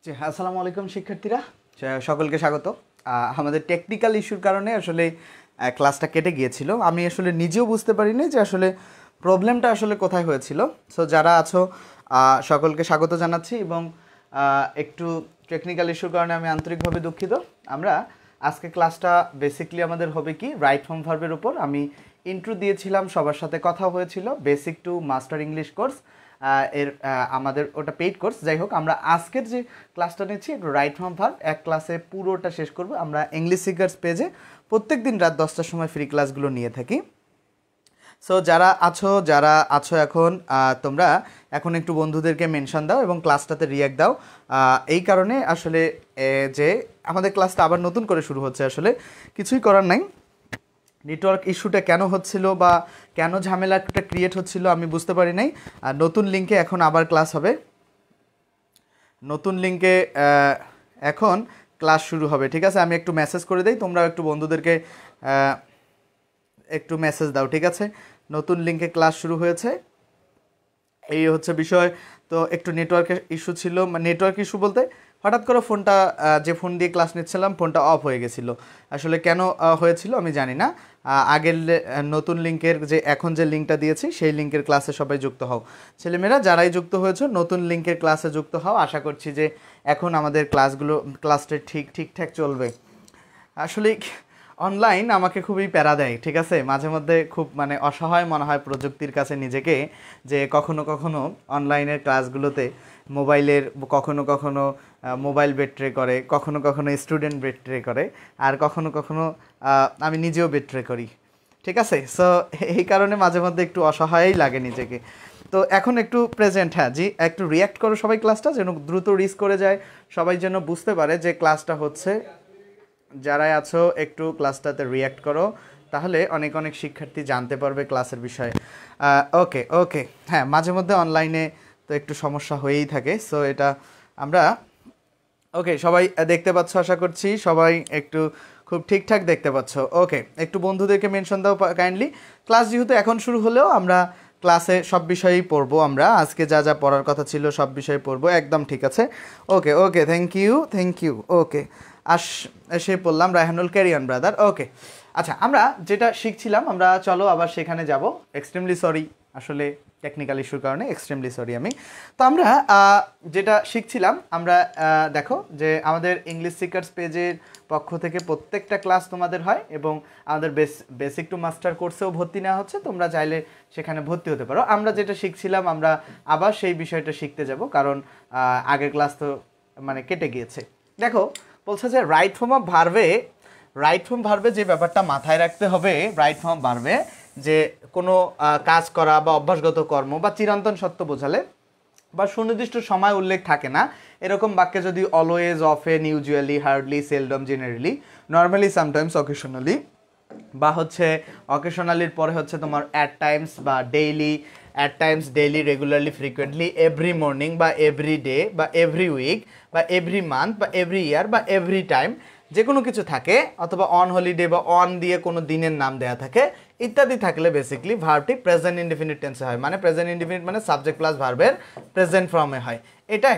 জি, আসসালামু আলাইকুম শিক্ষার্থীরা, সকলকে স্বাগত। আমাদের টেকনিক্যাল ইস্যুর কারণে আসলে ক্লাসটা কেটে গিয়েছিল। আমি আসলে নিজেও বুঝতে পারিনি যে আসলে প্রবলেমটা আসলে কোথায় হয়েছিল। সো যারা আছো সকলকে স্বাগত জানাচ্ছি এবং একটু টেকনিক্যাল ইস্যুর কারণে আমি আন্তরিকভাবে দুঃখিত। আমরা আজকে ক্লাসটা বেসিকলি আমাদের হবে কি রাইট ফর্ম ভার্বের উপর। আমি ইন্ট্রো দিয়েছিলাম, সবার সাথে কথা হয়েছিল, basic to master English course আমাদের ওটা পেইড কোর্স। যাই হোক, আমরা আজকের যে ক্লাসটা নিচ্ছি একটু রাইট ফর্ম ভার্ব, এক ক্লাসে পুরোটা শেষ করব। আমরা ইংলিশ সিকার্স পেজে প্রত্যেক দিন রাত 10টার সময় ফ্রি ক্লাসগুলো নিয়ে থাকি। সো যারা আছো এখন তোমরা এখন একটু বন্ধুদেরকে মেনশন দাও এবং ক্লাসটাতে রিয়াক্ট দাও। এই কারণে আসলে যে আমাদের ক্লাসটা আবার নতুন করে শুরু হচ্ছে, আসলে কিছুই করার নাই। নেটওয়ার্ক ইস্যুটা কেন হচ্ছিল বা কেন ঝামেলাটা ক্রিয়েট হচ্ছিল আমি বুঝতে পারি নাই। আর নতুন লিঙ্কে এখন আবার ক্লাস হবে, নতুন লিঙ্কে এখন ক্লাস শুরু হবে। ঠিক আছে, আমি একটু মেসেজ করে দিই, তোমরাও একটু বন্ধুদেরকে একটু মেসেজ দাও। ঠিক আছে, নতুন লিঙ্কে ক্লাস শুরু হয়েছে, এই হচ্ছে বিষয়। তো একটু নেটওয়ার্কের ইস্যু ছিল, নেটওয়ার্ক ইস্যু বলতে হঠাৎ করে ফোনটা যে ফোন দিয়ে ক্লাস নিচ্ছিলাম ফোনটা অফ হয়ে গেছিলো। আসলে কেন হয়েছিল আমি জানি না। আগের নতুন লিঙ্কের যে এখন যে লিঙ্কটা দিয়েছি সেই লিঙ্কের ক্লাসে সবাই যুক্ত হও। ছেলেমেয়েরা যারাই যুক্ত হয়েছে নতুন লিঙ্কের ক্লাসে যুক্ত হও। আশা করছি যে এখন আমাদের ক্লাসটা ঠিকঠাক চলবে। আসলে অনলাইন আমাকে খুবই প্যারা দেয়। ঠিক আছে, মাঝে মধ্যে খুব অসহায় মনে হয় প্রযুক্তির কাছে নিজেকে, যে কখনো কখনো অনলাইনের ক্লাসগুলোতে মোবাইলের কখনো মোবাইল বেট্রে করে, কখনো কখনো স্টুডেন্ট বেট্রে করে, আর কখনো কখনো আমি নিজেও বেট্রে করি। ঠিক আছে, সো এই কারণে মাঝে মধ্যে একটু অসহায়ই লাগে নিজেকে। তো এখন একটু প্রেজেন্ট, হ্যাঁ জি, একটু রিয়্যাক্ট করো সবাই, ক্লাসটা যেন দ্রুত রিচ করে যায়, সবাই যেন বুঝতে পারে যে ক্লাসটা হচ্ছে। যারাই আছো একটু ক্লাসটাতে রিয়্যাক্ট করো, তাহলে অনেক শিক্ষার্থী জানতে পারবে ক্লাসের বিষয়ে। ওকে, হ্যাঁ মাঝে মধ্যে অনলাইনে তো একটু সমস্যা হয়েই থাকে। সো এটা আমরা ওকে, সবাই দেখতে পাচ্ছ আশা করছি, সবাই একটু খুব ঠিকঠাক দেখতে পাচ্ছ। ওকে, একটু বন্ধুদেরকে মেনশন দাও কাইন্ডলি। ক্লাস যেহেতু এখন শুরু হলেও আমরা ক্লাসে সব বিষয়েই পড়বো, আমরা আজকে যা পড়ার কথা ছিল সব বিষয়ে পড়বো, একদম ঠিক আছে। ওকে, থ্যাংক ইউ। ওকে, এসে পড়লাম রায়হানুল, ক্যারিয়ান ব্রাদার। ওকে, আচ্ছা, আমরা যেটা শিখছিলাম আমরা চলো আবার সেখানে যাব। এক্সট্রিমলি সরি, আসলে টেকনিক্যাল ইস্যুর কারণে এক্সট্রিমলি সরি আমি। তো আমরা যেটা শিখছিলাম, আমরা দেখো যে আমাদের ইংলিশ সিকার্স পেজের পক্ষ থেকে প্রত্যেকটা ক্লাস তোমাদের হয় এবং আমাদের বেসিক টু মাস্টার কোর্সেও ভর্তি নেওয়া হচ্ছে, তোমরা চাইলে সেখানে ভর্তি হতে পারো। আমরা যেটা শিখছিলাম আমরা আবার সেই বিষয়টা শিখতে যাব, কারণ আগের ক্লাস তো কেটে গিয়েছে। দেখো বলছে যে রাইট ফর্ম ভার্বে যে ব্যাপারটা মাথায় রাখতে হবে, রাইট ফর্ম ভার্বে যে কোনো কাজ করা বা অভ্যাসগত কর্ম বা চিরন্তন সত্য বোঝালে বা সুনির্দিষ্ট সময় উল্লেখ থাকে না এরকম বাক্যে যদি always, often, usually, hardly, seldom, generally, normally, sometimes, occasionally, বা হচ্ছে অকেশনালির পরে হচ্ছে তোমার অ্যাট টাইমস বা daily, at Times, daily, regularly, frequently, every morning বা এভরি ডে বা এভরি উইক বা এভরি মান্থ বা এভরি ইয়ার বা এভরি টাইম, যে কোনো কিছু থাকে, অথবা অন হলিডে বা অন দিয়ে কোনো দিনের নাম দেয়া থাকে ইত্যাদি থাকলে বেসিকলি ভার্বটি প্রেজেন্ট ইনডিফিনিট টেন্সে হয়। প্রেজেন্ট ইনডিফিনিট সাবজেক্ট প্লাস ভার্বের প্রেজেন্ট ফর্মে হয়। এটা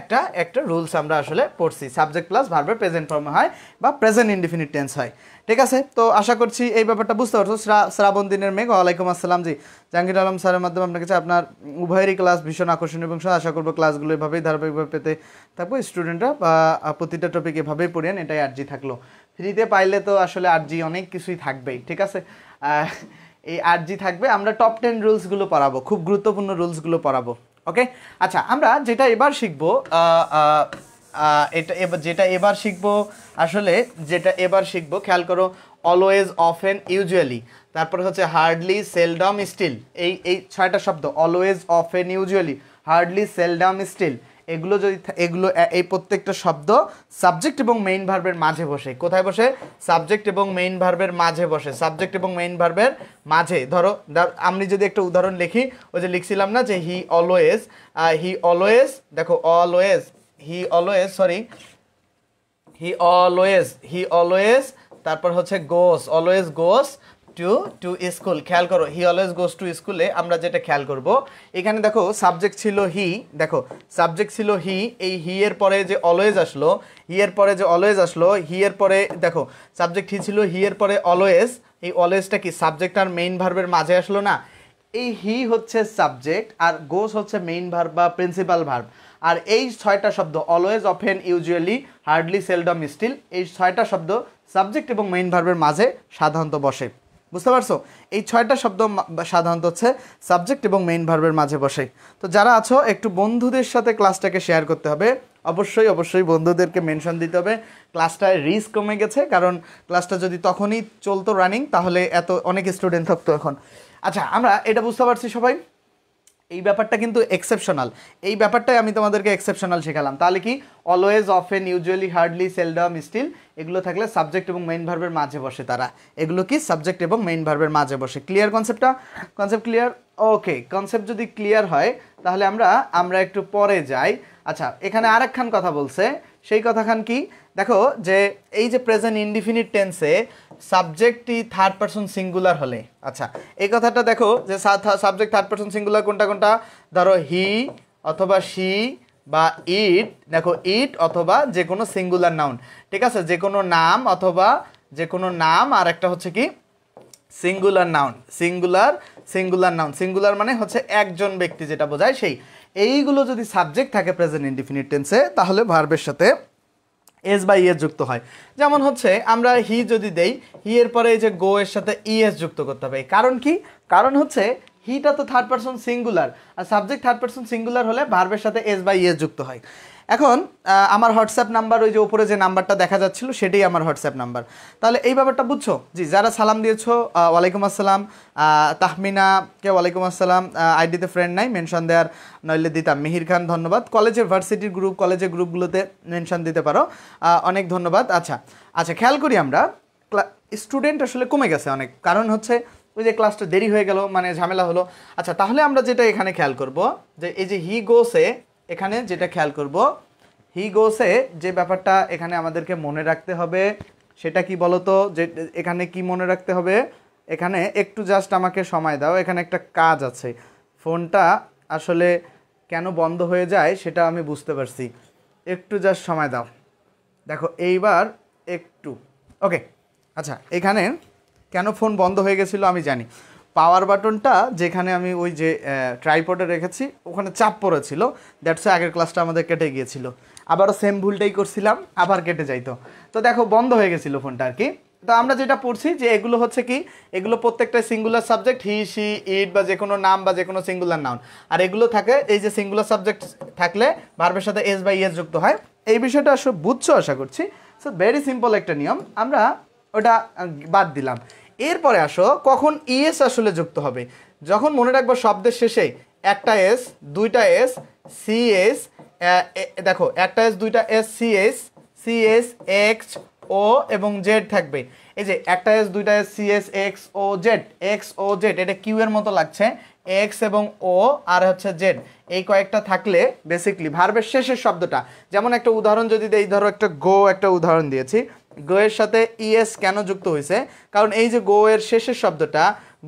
একটা রুলস আমরা আসলে পড়ছি, সাবজেক্ট প্লাস ভার্বের প্রেজেন্ট ফর্মে হয় বা প্রেজেন্ট ইনডিফিনিট টেন্স হয়। ঠিক আছে, তো আশা করছি এই ব্যাপারটা বুঝতে পারছো। শ্রাবণ দিনের মেঘ, ওয়ালাইকুম আসসালাম। জি, জাহাঙ্গীর আলম স্যারের মাধ্যমে আপনার কাছে আপনার উভয়েরই ক্লাস ভীষণ আকর্ষণীয় এবং আশা করবো ক্লাসগুলো এভাবেই ধারাবাহিকভাবে পেতে থাকবো। স্টুডেন্টরা বা প্রতিটা টপিক এভাবেই পড়েন, এটাই আরজি থাকলো। ফ্রিতে পাইলে তো আসলে আরজি অনেক কিছুই থাকবেই। ঠিক আছে, এই আরজি থাকবে, আমরা টপ 10 রুলসগুলো পড়াবো, খুব গুরুত্বপূর্ণ রুলসগুলো পড়াবো। ওকে, আচ্ছা, আমরা যেটা এবার শিখবো যেটা এবার শিখবো খেয়াল করো, অলওয়েজ, অফেন, ইউজুয়ালি, তারপরে হচ্ছে হার্ডলি, সেলডম, স্টিল, এই 6টা শব্দ, always, often, usually, hardly, seldom, still, এগুলো এই প্রত্যেকটা শব্দ সাবজেক্ট এবং মেইন ভার্বের মাঝে বসে। কোথায় বসে? সাবজেক্ট এবং মেইন ভার্বের মাঝে বসে। সাবজেক্ট এবং মেইন ভার্বের মাঝে। ধরো আমি যদি একটা উদাহরণ লিখি, ওই যে লিখছিলাম না যে হি অলওয়েজ, দেখো হি অলওয়েজ, তারপর হচ্ছে গোস, অলওয়েজ গোস টু স্কুল। খেয়াল করো, হি অলওয়েজ গোস টু স্কুলে আমরা যেটা খেয়াল করব, এখানে দেখো সাবজেক্ট ছিল হি, দেখো সাবজেক্ট ছিল হি, এই হি এর পরে যে অলওয়েজ আসলো, হি এর পরে যে অলওয়েজ আসলো, হি এর পরে দেখো সাবজেক্ট হি ছিল, হি এর পরে অলওয়েজ, এই অলওয়েজটা কি সাবজেক্ট আর মেইন ভার্বের মাঝে আসলো না। এই হি হচ্ছে সাবজেক্ট আর গোস হচ্ছে মেইন ভার্ব বা প্রিন্সিপাল ভার্ব। আর এই 6টা শব্দ always, often, usually, hardly, seldom, still, এই 6টা শব্দ সাবজেক্ট এবং মেইন ভার্বের মাঝে সাধারণত বসে। বুঝতে পারছো? এই 6টা শব্দ সাধারণত হচ্ছে সাবজেক্ট এবং মেইন ভার্বের মাঝে বসে। তো যারা আছো একটু বন্ধুদের সাথে ক্লাসটাকে শেয়ার করতে হবে, অবশ্যই বন্ধুদেরকে মেনশন দিতে হবে। ক্লাসটায় রিস্ক কমে গেছে, কারণ ক্লাসটা যদি তখনই চলতো রানিং তাহলে এত অনেক স্টুডেন্ট থাকতো এখন। আচ্ছা, আমরা এটা বুঝতে পারছি সবাই, এই ব্যাপারটা কিন্তু এক্সেপশনাল, এই ব্যাপারটাই আমি তোমাদেরকে এক্সেপশনাল শেখালাম। তাহলে কি always, often, usually, hardly, seldom, still এগুলো থাকলে সাবজেক্ট এবং মেইন ভার্বের মাঝে বসে তারা, এগুলো কি সাবজেক্ট এবং মেইন ভার্বের মাঝে বসে। ক্লিয়ার কনসেপ্টটা? Concept clear? ওকে, কনসেপ্ট যদি ক্লিয়ার হয় তাহলে আমরা একটু পরে যাই। আচ্ছা, এখানে আরেকখান কথা বলছে, সেই কথাখান কি দেখো, যে এই যে প্রেজেন্ট ইনডিফিনিট টেন্সে সাবজেক্টই থার্ড পারসন সিঙ্গুলার হলে, আচ্ছা এই কথাটা দেখো যে সাবজেক্ট থার্ড পারসন সিঙ্গুলার কোনটা কোনটা, ধরো হি অথবা শি বা ইট, দেখো ইট অথবা যে কোনো সিঙ্গুলার নাউন, ঠিক আছে, যে কোনো নাম অথবা যে কোনো নাম, আর একটা হচ্ছে কি singular noun, singular noun, singular মানে হচ্ছে একজন ব্যক্তি যেটা বোঝায় সেই, এইগুলো যদি সাবজেক্ট থাকে প্রেজেন্ট ইনডিফিনিট টেন্সে তাহলে ভার্বের সাথে এস বা ইএস যুক্ত হয়। যেমন হচ্ছে আমরা হি যদি দেই, হি এর পরে এই যে গো এর সাথে ইএস যুক্ত করতে হবে। কারণ কি? কারণ হচ্ছে হিটা তো থার্ড পারসন সিঙ্গুলার, আর সাবজেক্ট থার্ড পারসন সিঙ্গুলার হলে ভার্বের সাথে এস বা ইএস যুক্ত হয়। এখন আমার হোয়াটসঅ্যাপ নাম্বার, ওই যে উপরে যে নাম্বারটা দেখা যাচ্ছিল সেটাই আমার হোয়াটসঅ্যাপ নাম্বার। তাহলে এই ব্যাপারটা বুঝছো? জি, যারা সালাম দিয়েছো ওয়ালাইকুম আসসালাম, তাহমিনাকে ওয়ালাইকুম আসসালাম, আইডিতে ফ্রেন্ড নাই মেনশন দেওয়ার নইলে দিতাম, মিহির খান ধন্যবাদ, কলেজের ভার্সিটির গ্রুপ, কলেজের গ্রুপগুলোতে মেনশন দিতে পারো, অনেক ধন্যবাদ। আচ্ছা খেয়াল করি আমরা স্টুডেন্ট আসলে কমে গেছে অনেক, কারণ হচ্ছে ওই যে ক্লাসটা দেরি হয়ে গেল, মানে ঝামেলা হলো। আচ্ছা, তাহলে আমরা যেটা এখানে খেয়াল করব যে এই যে হি গোসে, এখানে যেটা খেয়াল করব হি গোসে যে ব্যাপারটা এখানে আমাদেরকে মনে রাখতে হবে সেটা কি বলতো, যে এখানে কি মনে রাখতে হবে, এখানে একটু জাস্ট আমাকে সময় দাও, এখানে একটা কাজ আছে, ফোনটা আসলে কেন বন্ধ হয়ে যায় সেটা আমি বুঝতে পারছি, একটু জাস্ট সময় দাও। দেখো এইবার একটু ওকে। আচ্ছা, এখানে কেন ফোন বন্ধ হয়ে গেছিলো আমি জানি, পাওয়ার বাটনটা যেখানে আমি ওই যে ট্রাইপডে রেখেছি ওখানে চাপ পড়েছিল, দ্যাটস আগের ক্লাসটা আমাদের কেটে গিয়েছিল, আবারও সেম ভুলটাই করছিলাম, আবার কেটে যাইতো, তো দেখো বন্ধ হয়ে গেছিলো ফোনটা আর কি। তো আমরা যেটা পড়ছি যে এগুলো হচ্ছে কি, এগুলো প্রত্যেকটা singular subject, he she it বা যে কোনো নাম বা যে কোনো সিঙ্গুলার নাউন, আর এগুলো থাকে এই যে সিঙ্গুলার সাবজেক্ট থাকলে ভার্বের সাথে এস বা ইএস যুক্ত হয়। এই বিষয়টা আসলে বুঝছো আশা করছি। সো ভেরি সিম্পল একটা নিয়ম, আমরা ওটা বাদ দিলাম। এরপরে আসো কখন ইএস আসলে যুক্ত হবে, যখন মনে রাখবো শব্দের শেষে একটা এস, দুইটা এস, সিএস, দেখো একটা এস, দুইটা এস, সিএস, এক্স, ও এবং জেড থাকবে। এই যে একটা এস, দুইটা এস, সিএস, এক্স ও জেড, এটা কিউ এর মতো লাগছে, এক্স এবং ও আর হচ্ছে জেড, এই কয়েকটা থাকলে বেসিকলি ভার্বের শেষের শব্দটা, যেমন একটা উদাহরণ যদি দেই, ধরো একটা গো, একটা উদাহরণ দিয়েছি, গো এর সাথে ইএস কেন যুক্ত হয়েছে, কারণ এই যে গো এর শেষের শব্দটা,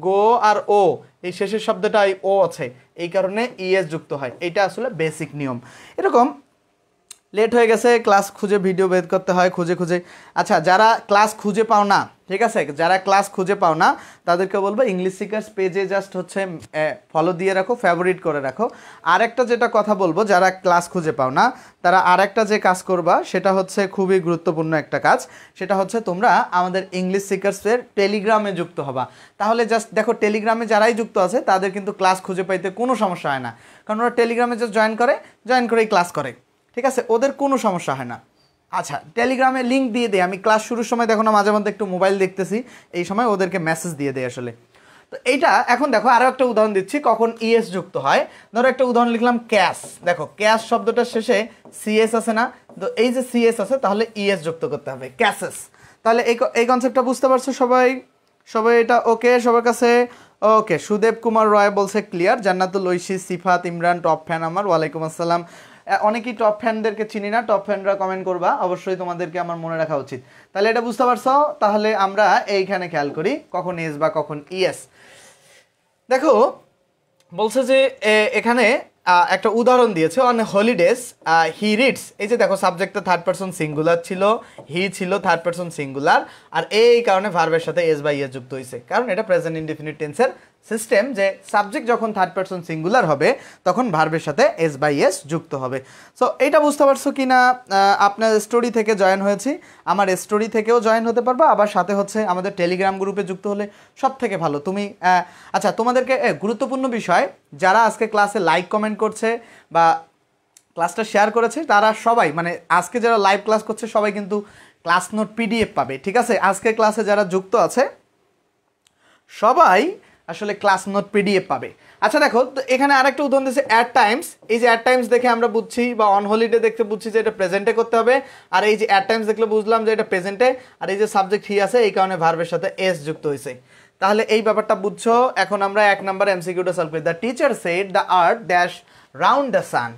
গো আর ও, এই শেষের শব্দটা এই ও আছে, এই কারণে ইএস যুক্ত হয়, এটা আসলে বেসিক নিয়ম। এরকম লেট হয়ে গেছে, ক্লাস খুঁজে ভিডিও বের করতে হয় খুঁজে। আচ্ছা, যারা ক্লাস খুঁজে পাও না, ঠিক আছে, যারা ক্লাস খুঁজে পাও না তাদেরকে বলবো ইংলিশ সিকার্স পেজে জাস্ট হচ্ছে ফলো দিয়ে রাখো, ফেভারিট করে রাখো। আরেকটা যেটা কথা বলবো, যারা ক্লাস খুঁজে পাও না তারা আরেকটা যে কাজ করবা সেটা হচ্ছে খুবই গুরুত্বপূর্ণ একটা কাজ, সেটা হচ্ছে তোমরা আমাদের ইংলিশ সিকার্সের টেলিগ্রামে যুক্ত হবা। তাহলে জাস্ট দেখো টেলিগ্রামে যারাই যুক্ত আছে তাদের কিন্তু ক্লাস খুঁজে পাইতে কোনো সমস্যা হয় না, কারণ ওরা টেলিগ্রামে জাস্ট জয়েন করেই ক্লাস করে, ঠিক আছে, ওদের কোনো সমস্যা হয় না। আচ্ছা, টেলিগ্রামে লিঙ্ক দিয়ে দেয়, আমি ক্লাস শুরুর সময় দেখো না মাঝে মধ্যে একটু মোবাইল দেখতেছি, এই সময় ওদেরকে মেসেজ দিয়ে দেয় আসলে। তো এইটা এখন দেখো আরও একটা উদাহরণ দিচ্ছি কখন ইএস যুক্ত হয়। ধরো একটা উদাহরণ লিখলাম ক্যাশ, দেখো ক্যাশ শব্দটার শেষে সিএস আছে না, তো এই যে সিএস আছে তাহলে ইএস যুক্ত করতে হবে, ক্যাশেস। তাহলে এই কনসেপ্টটা বুঝতে পারছো সবাই এটা ওকে সবার কাছে? ওকে, সুদেব কুমার রয় বলছে ক্লিয়ার, জান্নাতুল ঐশী, সিফাত, ইমরান টপ ফ্যান আমার, ওয়ালাইকুম আসসালাম। অনেকেই টপ ফ্যানদেরকে চিনি না, টপ ফ্যানরা কমেন্ট করবা, অবশ্যই তোমাদেরকে আমার মনে রাখা উচিত। তাহলে এটা বুঝতে পারছো? তাহলে আমরা এইখানে খেয়াল করি কখন এস বা কখন ইএস। দেখো বলছে যে এখানে একটা উদাহরণ দিয়েছে, অন হলিডেজ হি রিডস। এই যে দেখো সাবজেক্টটা থার্ড পারসন সিঙ্গুলার ছিল, হি ছিল থার্ড পারসন সিঙ্গুলার, আর এই কারণে ভার্বের সাথে এস বা ইএস যুক্ত হয়েছে, কারণ এটা প্রেজেন্ট ইনডিফিনিট টেন্সের সিস্টেম যে সাবজেক্ট যখন থার্ড পারসন সিঙ্গুলার হবে তখন ভার্বের সাথে এস বাই এস যুক্ত হবে। সো এইটা বুঝতে পারছো কি না? আপনার স্টোরি থেকে জয়েন হয়েছি, আমার স্টোরি থেকেও জয়েন হতে পারবা, আবার সাথে হচ্ছে আমাদের টেলিগ্রাম গ্রুপে যুক্ত হলে সব থেকে ভালো। তুমি আচ্ছা তোমাদেরকে গুরুত্বপূর্ণ বিষয়, যারা আজকে ক্লাসে লাইক কমেন্ট করছে বা ক্লাসটা শেয়ার করেছে তারা সবাই, মানে আজকে যারা লাইভ ক্লাস করছে সবাই কিন্তু ক্লাস নোট পিডিএফ পাবে, ঠিক আছে? আজকে ক্লাসে যারা যুক্ত আছে সবাই আসলে ক্লাস নোট পিডিএফ পাবে। আচ্ছা দেখো তো এখানে আরেকটা উদাহরণ দিয়েছে অ্যাট টাইমস। এই যে অ্যাট টাইমস দেখে আমরা বুঝছি, বা অন হলিডে দেখতে বুঝছি যে এটা প্রেজেন্টে করতে হবে, আর এই যে অ্যাট টাইমস দেখলে বুঝলাম যে এটা প্রেজেন্টে, আর এই যে সাবজেক্ট হি আছে এই কারণে ভার্বের সাথে এস যুক্ত হয়েছে। তাহলে এই ব্যাপারটা বুঝছো। এখন আমরা 1 নম্বর এমসিকিউটা সলভ করি। The teacher said the earth dash round the sun.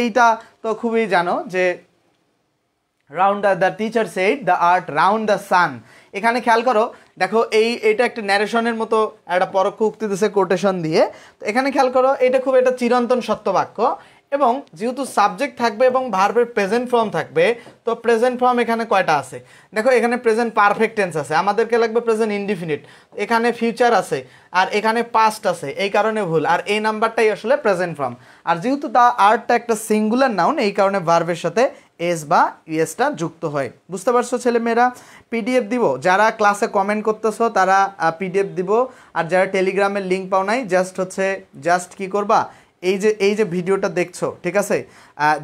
এইটা তো খুবই জানো যে the teacher said the earth round the sun. এখানে খেয়াল করো, দেখো এইটা একটা ন্যারেশনের মতো একটা পরোক্ষ উক্তি দিয়েছে কোটেশন দিয়ে। তো এখানে খেয়াল করো এটা খুব একটা চিরন্তন সত্য বাক্য, এবং যেহেতু সাবজেক্ট থাকবে এবং ভার্বের প্রেজেন্ট ফর্ম থাকবে, তো প্রেজেন্ট ফর্ম এখানে কয়টা আছে দেখো, এখানে প্রেজেন্ট পারফেক্ট টেন্স আছে, আমাদেরকে লাগবে প্রেজেন্ট ইনডিফিনিট, এখানে ফিউচার আছে, আর এখানে পাস্ট আছে, এই কারণে ভুল, আর এই নাম্বারটাই আসলে প্রেজেন্ট ফর্ম। আর যেহেতু দ্য আর্টটা একটা সিঙ্গুলার নাউন, এই কারণে ভার্বের সাথে এস বা ইএসটা যুক্ত হয়। বুঝতে পারছো ছেলেমেয়েরা? পিডিএফ দিব, যারা ক্লাসে কমেন্ট করতেছো তারা পিডিএফ দিব, আর যারা টেলিগ্রামের লিঙ্ক পাও নাই জাস্ট কি করবা, এই যে ভিডিওটা দেখছো, ঠিক আছে,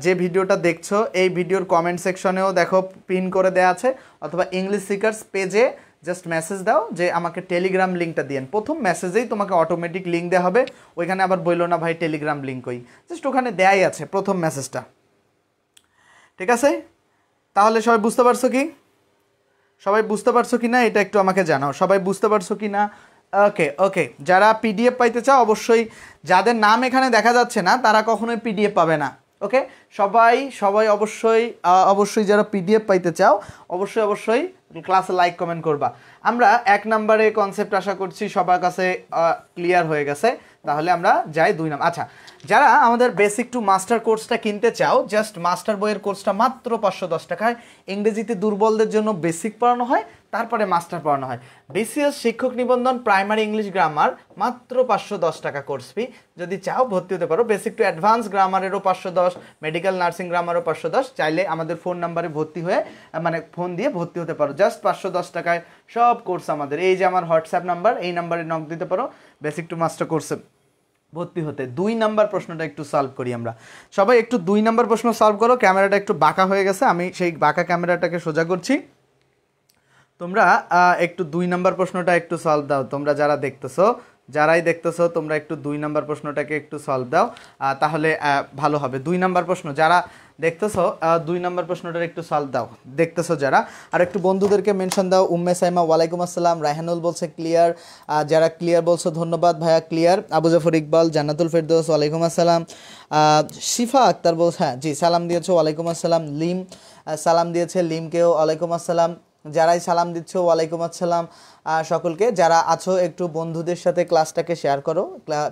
যে ভিডিওটা দেখছো এই ভিডিওর কমেন্ট সেকশনেও দেখো পিন করে দেওয়া আছে, অথবা ইংলিশ সিকার্স পেজে জাস্ট মেসেজ দাও যে আমাকে টেলিগ্রাম লিঙ্কটা দিন। প্রথম মেসেজেই তোমাকে অটোমেটিক লিঙ্ক দেওয়া হবে, ওইখানে আবার বললো না ভাই টেলিগ্রাম লিঙ্ক ওই, জাস্ট ওখানে দেয়াই আছে প্রথম মেসেজটা, ঠিক আছে? তাহলে সবাই বুঝতে পারছো কি? সবাই বুঝতে পারছো কি না এটা একটু আমাকে জানাও, সবাই বুঝতে পারছো কি না? ওকে, যারা পিডিএফ পাইতে চাও অবশ্যই, যাদের নাম এখানে দেখা যাচ্ছে না তারা কখনোই পিডিএফ পাবে না। ওকে, সবাই অবশ্যই যারা পিডিএফ পাইতে চাও অবশ্যই ক্লাসে লাইক কমেন্ট করবা। আমরা 1 নম্বরে কনসেপ্ট আশা করছি সবার কাছে ক্লিয়ার হয়ে গেছে। তাহলে আমরা যাই 2 নম্বর। আচ্ছা, যারা আমাদের বেসিক টু মাস্টার কোর্সটা কিনতে চাও, জাস্ট মাস্টার বইয়ের কোর্সটা মাত্র 510 টাকায়। ইংরেজিতে দুর্বলদের জন্য বেসিক পড়ানো হয়, তারপরে মাস্টার পড়ানো হয়। বিসিএস শিক্ষক নিবন্ধন প্রাইমারি ইংলিশ গ্রামার মাত্র 510 টাকা কোর্স ফি। যদি চাও ভর্তি হতে পারো। বেসিক টু অ্যাডভান্স গ্রামারেরও 510, মেডিকেল নার্সিং গ্রামারও 510। চাইলে আমাদের ফোন নাম্বারে ভর্তি হয়ে, মানে ফোন দিয়ে ভর্তি হতে পারো। জাস্ট 510 টাকায় সব কোর্স আমাদের। এই যে আমার হোয়াটসঅ্যাপ নাম্বার, এই নাম্বারে নক দিতে পারো বেসিক টু মাস্টার কোর্সে ভর্তি হতে। 2 নম্বর প্রশ্নটা একটু সলভ করি আমরা। সবাই একটু 2 নম্বর প্রশ্ন সলভ করো। ক্যামেরাটা একটু বাঁকা হয়ে গেছে, আমি সেই বাঁকা ক্যামেরাটাকে সোজা করছি। তোমরা একটু 2 নম্বর প্রশ্নটা একটু সলভ দাও। তোমরা যারাই দেখতেছো তোমরা একটু 2 নম্বর প্রশ্নটাকে একটু সলভ দাও, তাহলে ভালো হবে। 2 নম্বর প্রশ্ন যারা দেখতেছো 2 নম্বর প্রশ্নটার একটু সলভ দাও, দেখতেছো যারা। আর একটু বন্ধুদেরকে মেনশন দাও। উম্মে সাইমা ওয়ালাইকুম আসসালাম, রায়হানুল বলছে ক্লিয়ার, যারা ক্লিয়ার বলছো ধন্যবাদ ভাইয়া ক্লিয়ার। আবু জাফর ইকবাল, জান্নাতুল ফেরদৌস ওয়ালাইকুম আসসালাম। শিফা আক্তার বলছে হ্যাঁ জি সালাম দিয়েছো ওয়ালাইকুম আসসালাম। লিম সালাম দিয়েছে, লিমকেও ওয়ালাইকুম আসসালাম। যারাই সালাম দিচ্ছ ওয়ালাইকুম আসসালাম সকলকে। যারা আছো একটু বন্ধুদের সাথে ক্লাসটাকে শেয়ার করো,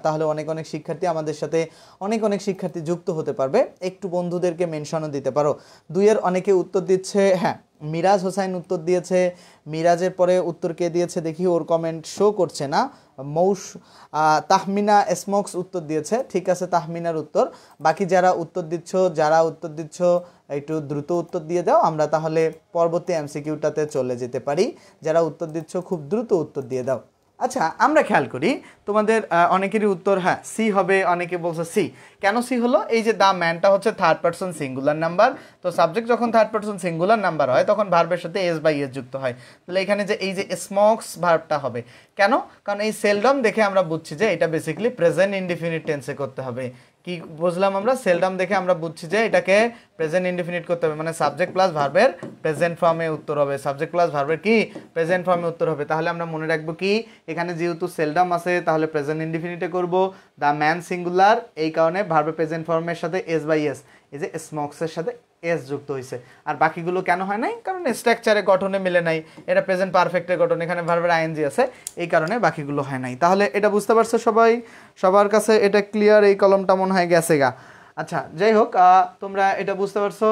তাহলে অনেক শিক্ষার্থী আমাদের সাথে অনেক শিক্ষার্থী যুক্ত হতে পারবে। একটু বন্ধুদেরকে মেনশনও দিতে পারো। 2 এর অনেকে উত্তর দিচ্ছে। হ্যাঁ, মিরাজ হোসাইন উত্তর দিয়েছে। মিরাজের পরে উত্তর কে দিয়েছে দেখি, ওর কমেন্ট শো করছে না। তাহমিনা স্মোকস উত্তর দিয়েছে, ঠিক আছে তাহমিনার উত্তর। বাকি যারা উত্তর দিচ্ছ একটু দ্রুত উত্তর দিয়ে দাও, আমরা তাহলে পরবর্তী এমসিকিউটাতে চলে যেতে পারি। যারা উত্তর দিচ্ছ খুব দ্রুত উত্তর দিয়ে দাও। আচ্ছা, আমরা খেয়াল করি তোমাদের অনেকেরই উত্তর হ্যাঁ সি হবে, অনেকে বলছে সি। কেন সি হলো? এই যে দ্য ম্যানটা হচ্ছে থার্ড পারসন সিঙ্গুলার নাম্বার, তো সাবজেক্ট যখন থার্ড পারসন সিঙ্গুলার নাম্বার হয় তখন ভার্বের সাথে এস বাই এস যুক্ত হয়। তাহলে এখানে যে এই যে স্মোকস ভার্বটা হবে কেন? কারণ এই সেলডম দেখে আমরা বুঝছি যে এটা বেসিক্যালি প্রেজেন্ট ইনডিফিনিট টেন্সে করতে হবে। কি বুঝলাম আমরা, সেলডাম দেখে আমরা বুঝছি যে এটাকে প্রেজেন্ট ইনডিফিনিট করতে হবে, মানে সাবজেক্ট প্লাস ভার্বের প্রেজেন্ট ফর্মে উত্তর হবে, সাবজেক্ট প্লাস ভার্বের কি প্রেজেন্ট ফর্মে উত্তর হবে। তাহলে আমরা মনে রাখবো কি, এখানে যেহেতু সেলডাম আছে তাহলে প্রেজেন্ট ইনডিফিনিটে করব, দ্য ম্যান সিঙ্গুলার, এই কারণে ভার্বের প্রেজেন্ট ফর্মের সাথে এস বাই এস, এই যে স্মোকসের সাথে এস যুক্ত হয়েছে। আর বাকিগুলো কেন হয় নাই, কারণ স্ট্রাকচারে গঠনে মিলে নাই, এটা প্রেজেন্ট পারফেক্টের গঠন, এখানে ভার্বের আইএনজি আছে, এই কারণে বাকিগুলো হয় নাই। তাহলে এটা বুঝতে পারছো সবাই, সবার কাছে এটা ক্লিয়ার, এই কলমটা মনে হয় গেছে গা। আচ্ছা যাই হোক, তোমরা এটা বুঝতে পারছো,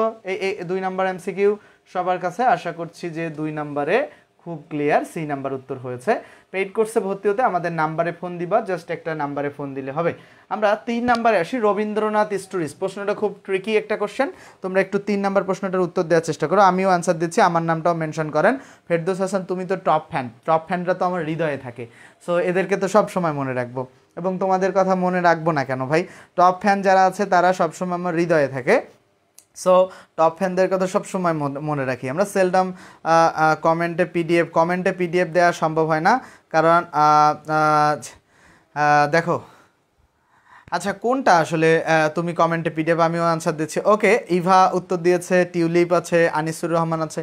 এই 2 নাম্বার এমসিকিউ সবার কাছে আশা করছি যে 2 নাম্বারে খুব ক্লিয়ার, সি নাম্বার উত্তর হয়েছে। পেইড কোর্সে ভর্তি হতে আমাদের নাম্বারে ফোন দিবা, জাস্ট একটা নাম্বারে ফোন দিলে হবে। আমরা 3 নাম্বারে আসি, রবীন্দ্রনাথ স্টোরিজ। প্রশ্নটা খুব ট্রিকি একটা কোশ্চেন, তোমরা একটু 3 নাম্বার প্রশ্নটার উত্তর দেওয়ার চেষ্টা করো, আমিও অ্যান্সার দিচ্ছি, আমার নামটাও মেনশন করেন। ফেরদৌস হাসান, তুমি তো টপ ফ্যান, টপ ফ্যানরা তো আমার হৃদয়ে থাকে, সো এদেরকে তো সব সময় মনে রাখবো, এবং তোমাদের কথা মনে রাখবো না কেন ভাই, টপ ফ্যান যারা আছে তারা সবসময় আমার হৃদয়ে থাকে। সো টপ ফ্যানদের কথা সবসময় মনে রাখি আমরা। সেলডাম কমেন্টে পিডিএফ দেওয়া সম্ভব হয় না, কারণ দেখো, আচ্ছা কোনটা আসলে তুমি কমেন্টে পিডিএফ, আমিও আনসার দিচ্ছি। ওকে, ইভা উত্তর দিয়েছে, টিউলিপ আছে, আনিসুর রহমান আছে।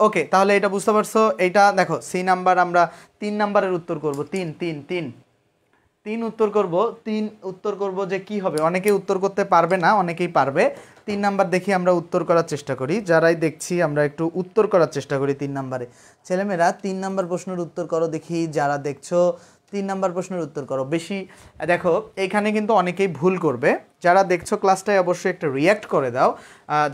ওকে, তাহলে এটা বুঝতে পারছো, এইটা দেখো সি নাম্বার, আমরা 3 নাম্বারের উত্তর করব, 3 উত্তর করব যে কি হবে, অনেকেই উত্তর করতে পারবে না, অনেকেই পারবে। 3 নাম্বার দেখি আমরা উত্তর করার চেষ্টা করি, যারাই দেখছি আমরা একটু উত্তর করার চেষ্টা করি 3 নাম্বারে। ছেলেমেয়েরা 3 নাম্বার প্রশ্নের উত্তর করো দেখি, যারা দেখছো 3 নাম্বার প্রশ্নের উত্তর করো বেশি। দেখো এখানে কিন্তু অনেকেই ভুল করবে, যারা দেখছো ক্লাসটায় অবশ্যই একটা রিয়্যাক্ট করে দাও,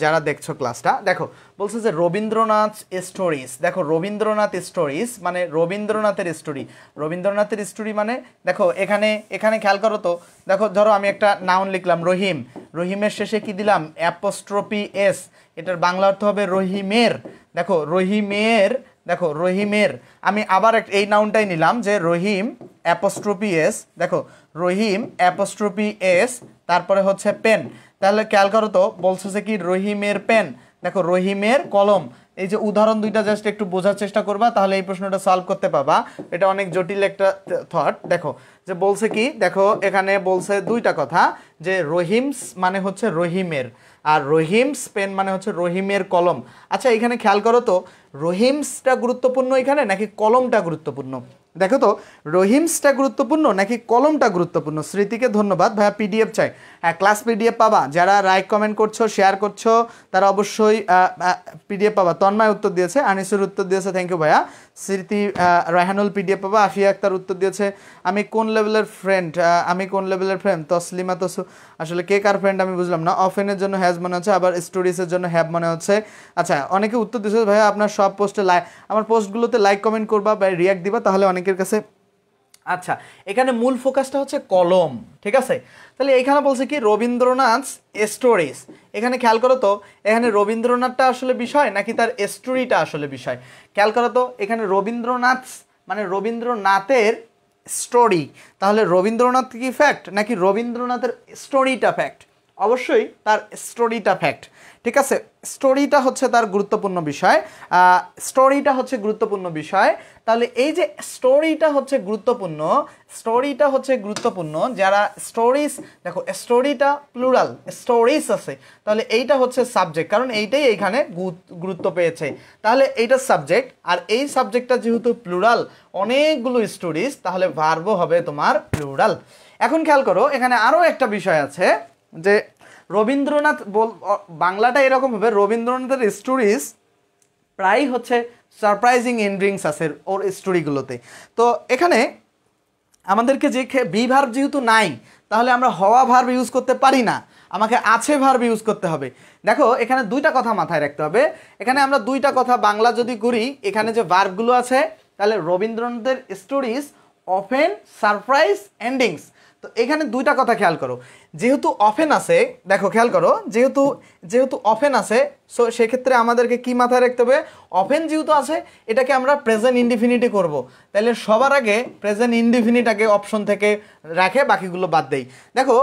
যারা দেখছো ক্লাসটা। দেখো বলছে যে রবীন্দ্রনাথ স্টোরিজ, দেখো রবীন্দ্রনাথ স্টোরিজ মানে রবীন্দ্রনাথের স্টোরি, রবীন্দ্রনাথের স্টোরি মানে দেখো এখানে খেয়াল করো তো, দেখো ধরো আমি একটা নাউন লিখলাম রহিম, রহিমের শেষে কি দিলাম অ্যাপোস্ট্রফি এস, এটার বাংলা অর্থ হবে রহিমের। দেখো রহিমের, দেখো রহিমের, আমি আবার এই নাউনটাই নিলাম যে রহিম অ্যাপোস্ট্রফি এস, দেখো রহিম অ্যাপোস্ট্রফি এস, তারপরে হচ্ছে পেন। তাহলে খেয়াল করো তো, বলছে যে কি রহিমের পেন, দেখো রহিমের কলম। এই যে উদাহরণ দুইটা জাস্ট একটু বোঝার চেষ্টা করবা, তাহলে এই প্রশ্নটা সলভ করতে পারবা। এটা অনেক জটিল একটা থট। দেখো যে বলছে কি, দেখো এখানে বলছে দুইটা কথা, যে রহিমস মানে হচ্ছে রহিমের, আর রহিমস পেন মানে হচ্ছে রহিমের কলম। আচ্ছা এখানে খেয়াল করো তো, রহিমসটা গুরুত্বপূর্ণ এখানে নাকি কলমটা গুরুত্বপূর্ণ? দেখো তো, রহিমসটা গুরুত্বপূর্ণ নাকি কলমটা গুরুত্বপূর্ণ? স্মৃতিকে ধন্যবাদ, ভাইয়া পিডিএফ চাই। হ্যাঁ, ক্লাস পিডিএফ পাবা, যারা লাইক কমেন্ট করছো, শেয়ার করছো, তারা অবশ্যই পিডিএফ পাবা। তন্ময় উত্তর দিয়েছে, আনিসুর উত্তর দিয়েছে, থ্যাংক ইউ ভাইয়া। স্মৃতি, রায়হানুল পিডিএফ পাবা। আফিয়া আক্তার উত্তর দিয়েছে, আমি কোন লেভেলের ফ্রেন্ড, তসলিমা তসু, আসলে কে কার ফ্রেন্ড আমি বুঝলাম না। অফেনের জন্য হ্যাজ মনে হচ্ছে, আবার স্টোরিজের জন্য হ্যাভ মনে হচ্ছে। আচ্ছা অনেকে উত্তর দিয়েছে, ভাইয়া আপনার সব পোস্টে আমার পোস্টগুলোতে লাইক কমেন্ট করবা বা রিয়াক্ট দিবা, তাহলে অনেকের কাছে। আচ্ছা এখানে মূল ফোকাসটা হচ্ছে কলম, ঠিক আছে? তাহলে এখানে বলছে কি রবীন্দ্রনাথ স্টোরিজ, এখানে খেয়াল করো তো, এখানে রবীন্দ্রনাথটা আসলে বিষয় নাকি তার স্টোরিটা আসলে বিষয়? খেয়াল করো তো, এখানে রবীন্দ্রনাথ মানে রবীন্দ্রনাথের স্টোরি, তাহলে রবীন্দ্রনাথ কি ফ্যাক্ট নাকি রবীন্দ্রনাথের স্টোরিটা ফ্যাক্ট? অবশ্যই তার স্টোরিটা ফ্যাক্ট, ঠিক আছে? স্টোরিটা হচ্ছে তার গুরুত্বপূর্ণ বিষয়, স্টোরিটা হচ্ছে গুরুত্বপূর্ণ বিষয়। তাহলে এই যে স্টোরিটা হচ্ছে গুরুত্বপূর্ণ, যারা স্টোরিজ, দেখো স্টোরিটা প্লুরাল, স্টোরিজ আছে, তাহলে এইটা হচ্ছে সাবজেক্ট, কারণ এইটাই এইখানে গুরুত্ব পেয়েছে, তাহলে এইটা সাবজেক্ট। আর এই সাবজেক্টটা যেহেতু প্লুরাল, অনেকগুলো স্টোরিজ, তাহলে ভার্বও হবে তোমার প্লুরাল। এখন খেয়াল করো, এখানে আরও একটা বিষয় আছে, যে রবীন্দ্রনাথ বাংলাটা এরকম হবে, রবীন্দ্রনাথের স্টোরিজ প্রায় হচ্ছে সারপ্রাইজিং এন্ডিংস আছে ওর স্টোরিগুলোতে। তো এখানে আমাদেরকে যে বি ভার্ব যেহেতু নাই, তাহলে আমরা হওয়া ভার্ব ইউজ করতে পারি না, আমাকে আছে ভার্ব ইউজ করতে হবে। দেখো এখানে দুইটা কথা মাথায় রাখতে হবে, এখানে আমরা দুইটা কথা বাংলা যদি করি, এখানে যে ভার্বগুলো আছে, তাহলে রবীন্দ্রনাথের স্টোরিজ অফেন সারপ্রাইজ এন্ডিংস। তো এখানে দুইটা কথা খেয়াল করো, যেহেতু অফেন আছে, দেখো খেয়াল করো, যেহেতু অফেন আছে, সো সেক্ষেত্রে আমাদেরকে কি মাথায় রাখতে হবে, অফেন যেহেতু আছে, এটাকে আমরা প্রেজেন্ট ইনডিফিনিটে করব। তাহলে সবার আগে প্রেজেন্ট ইনডিফিনিট আগে অপশন থেকে রাখে, বাকিগুলো বাদ দেই। দেখো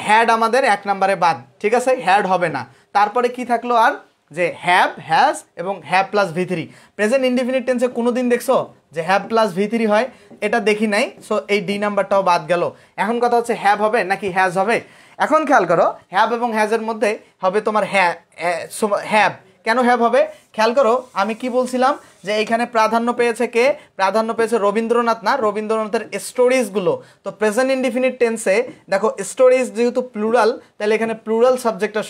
হ্যাড আমাদের 1 নম্বরে বাদ, ঠিক আছে? হ্যাড হবে না, তারপরে কি থাকলো আর, যে হ্যাভ, হ্যাজ এবং হ্যাভ প্লাস ভি3। প্রেজেন্ট ইনডিফিনিট টেন্সে কোনো দিন দেখছো যে হ্যাভ প্লাস ভি3 হয়? এটা দেখি নাই, সো এই ডি নাম্বারটাও বাদ গেল। এখন কথা হচ্ছে হ্যাভ হবে নাকি হ্যাজ হবে? এখন খেয়াল করো হ্যাভ এবং হ্যাজের মধ্যে হবে তোমার হ্যাভ। কেন হ্যাভ হবে খেয়াল করো, আমি কি বলছিলাম যে এইখানে প্রাধান্য পেয়েছে কে, প্রাধান্য পেয়েছে রবীন্দ্রনাথ না, রবীন্দ্রনাথের স্টোরিজগুলো। তো প্রেজেন্ট ইনডিফিনিট টেন্সে দেখো স্টোরিজ যেহেতু প্লুরাল, তাহলে এখানে প্লুরাল সাবজেক্টটা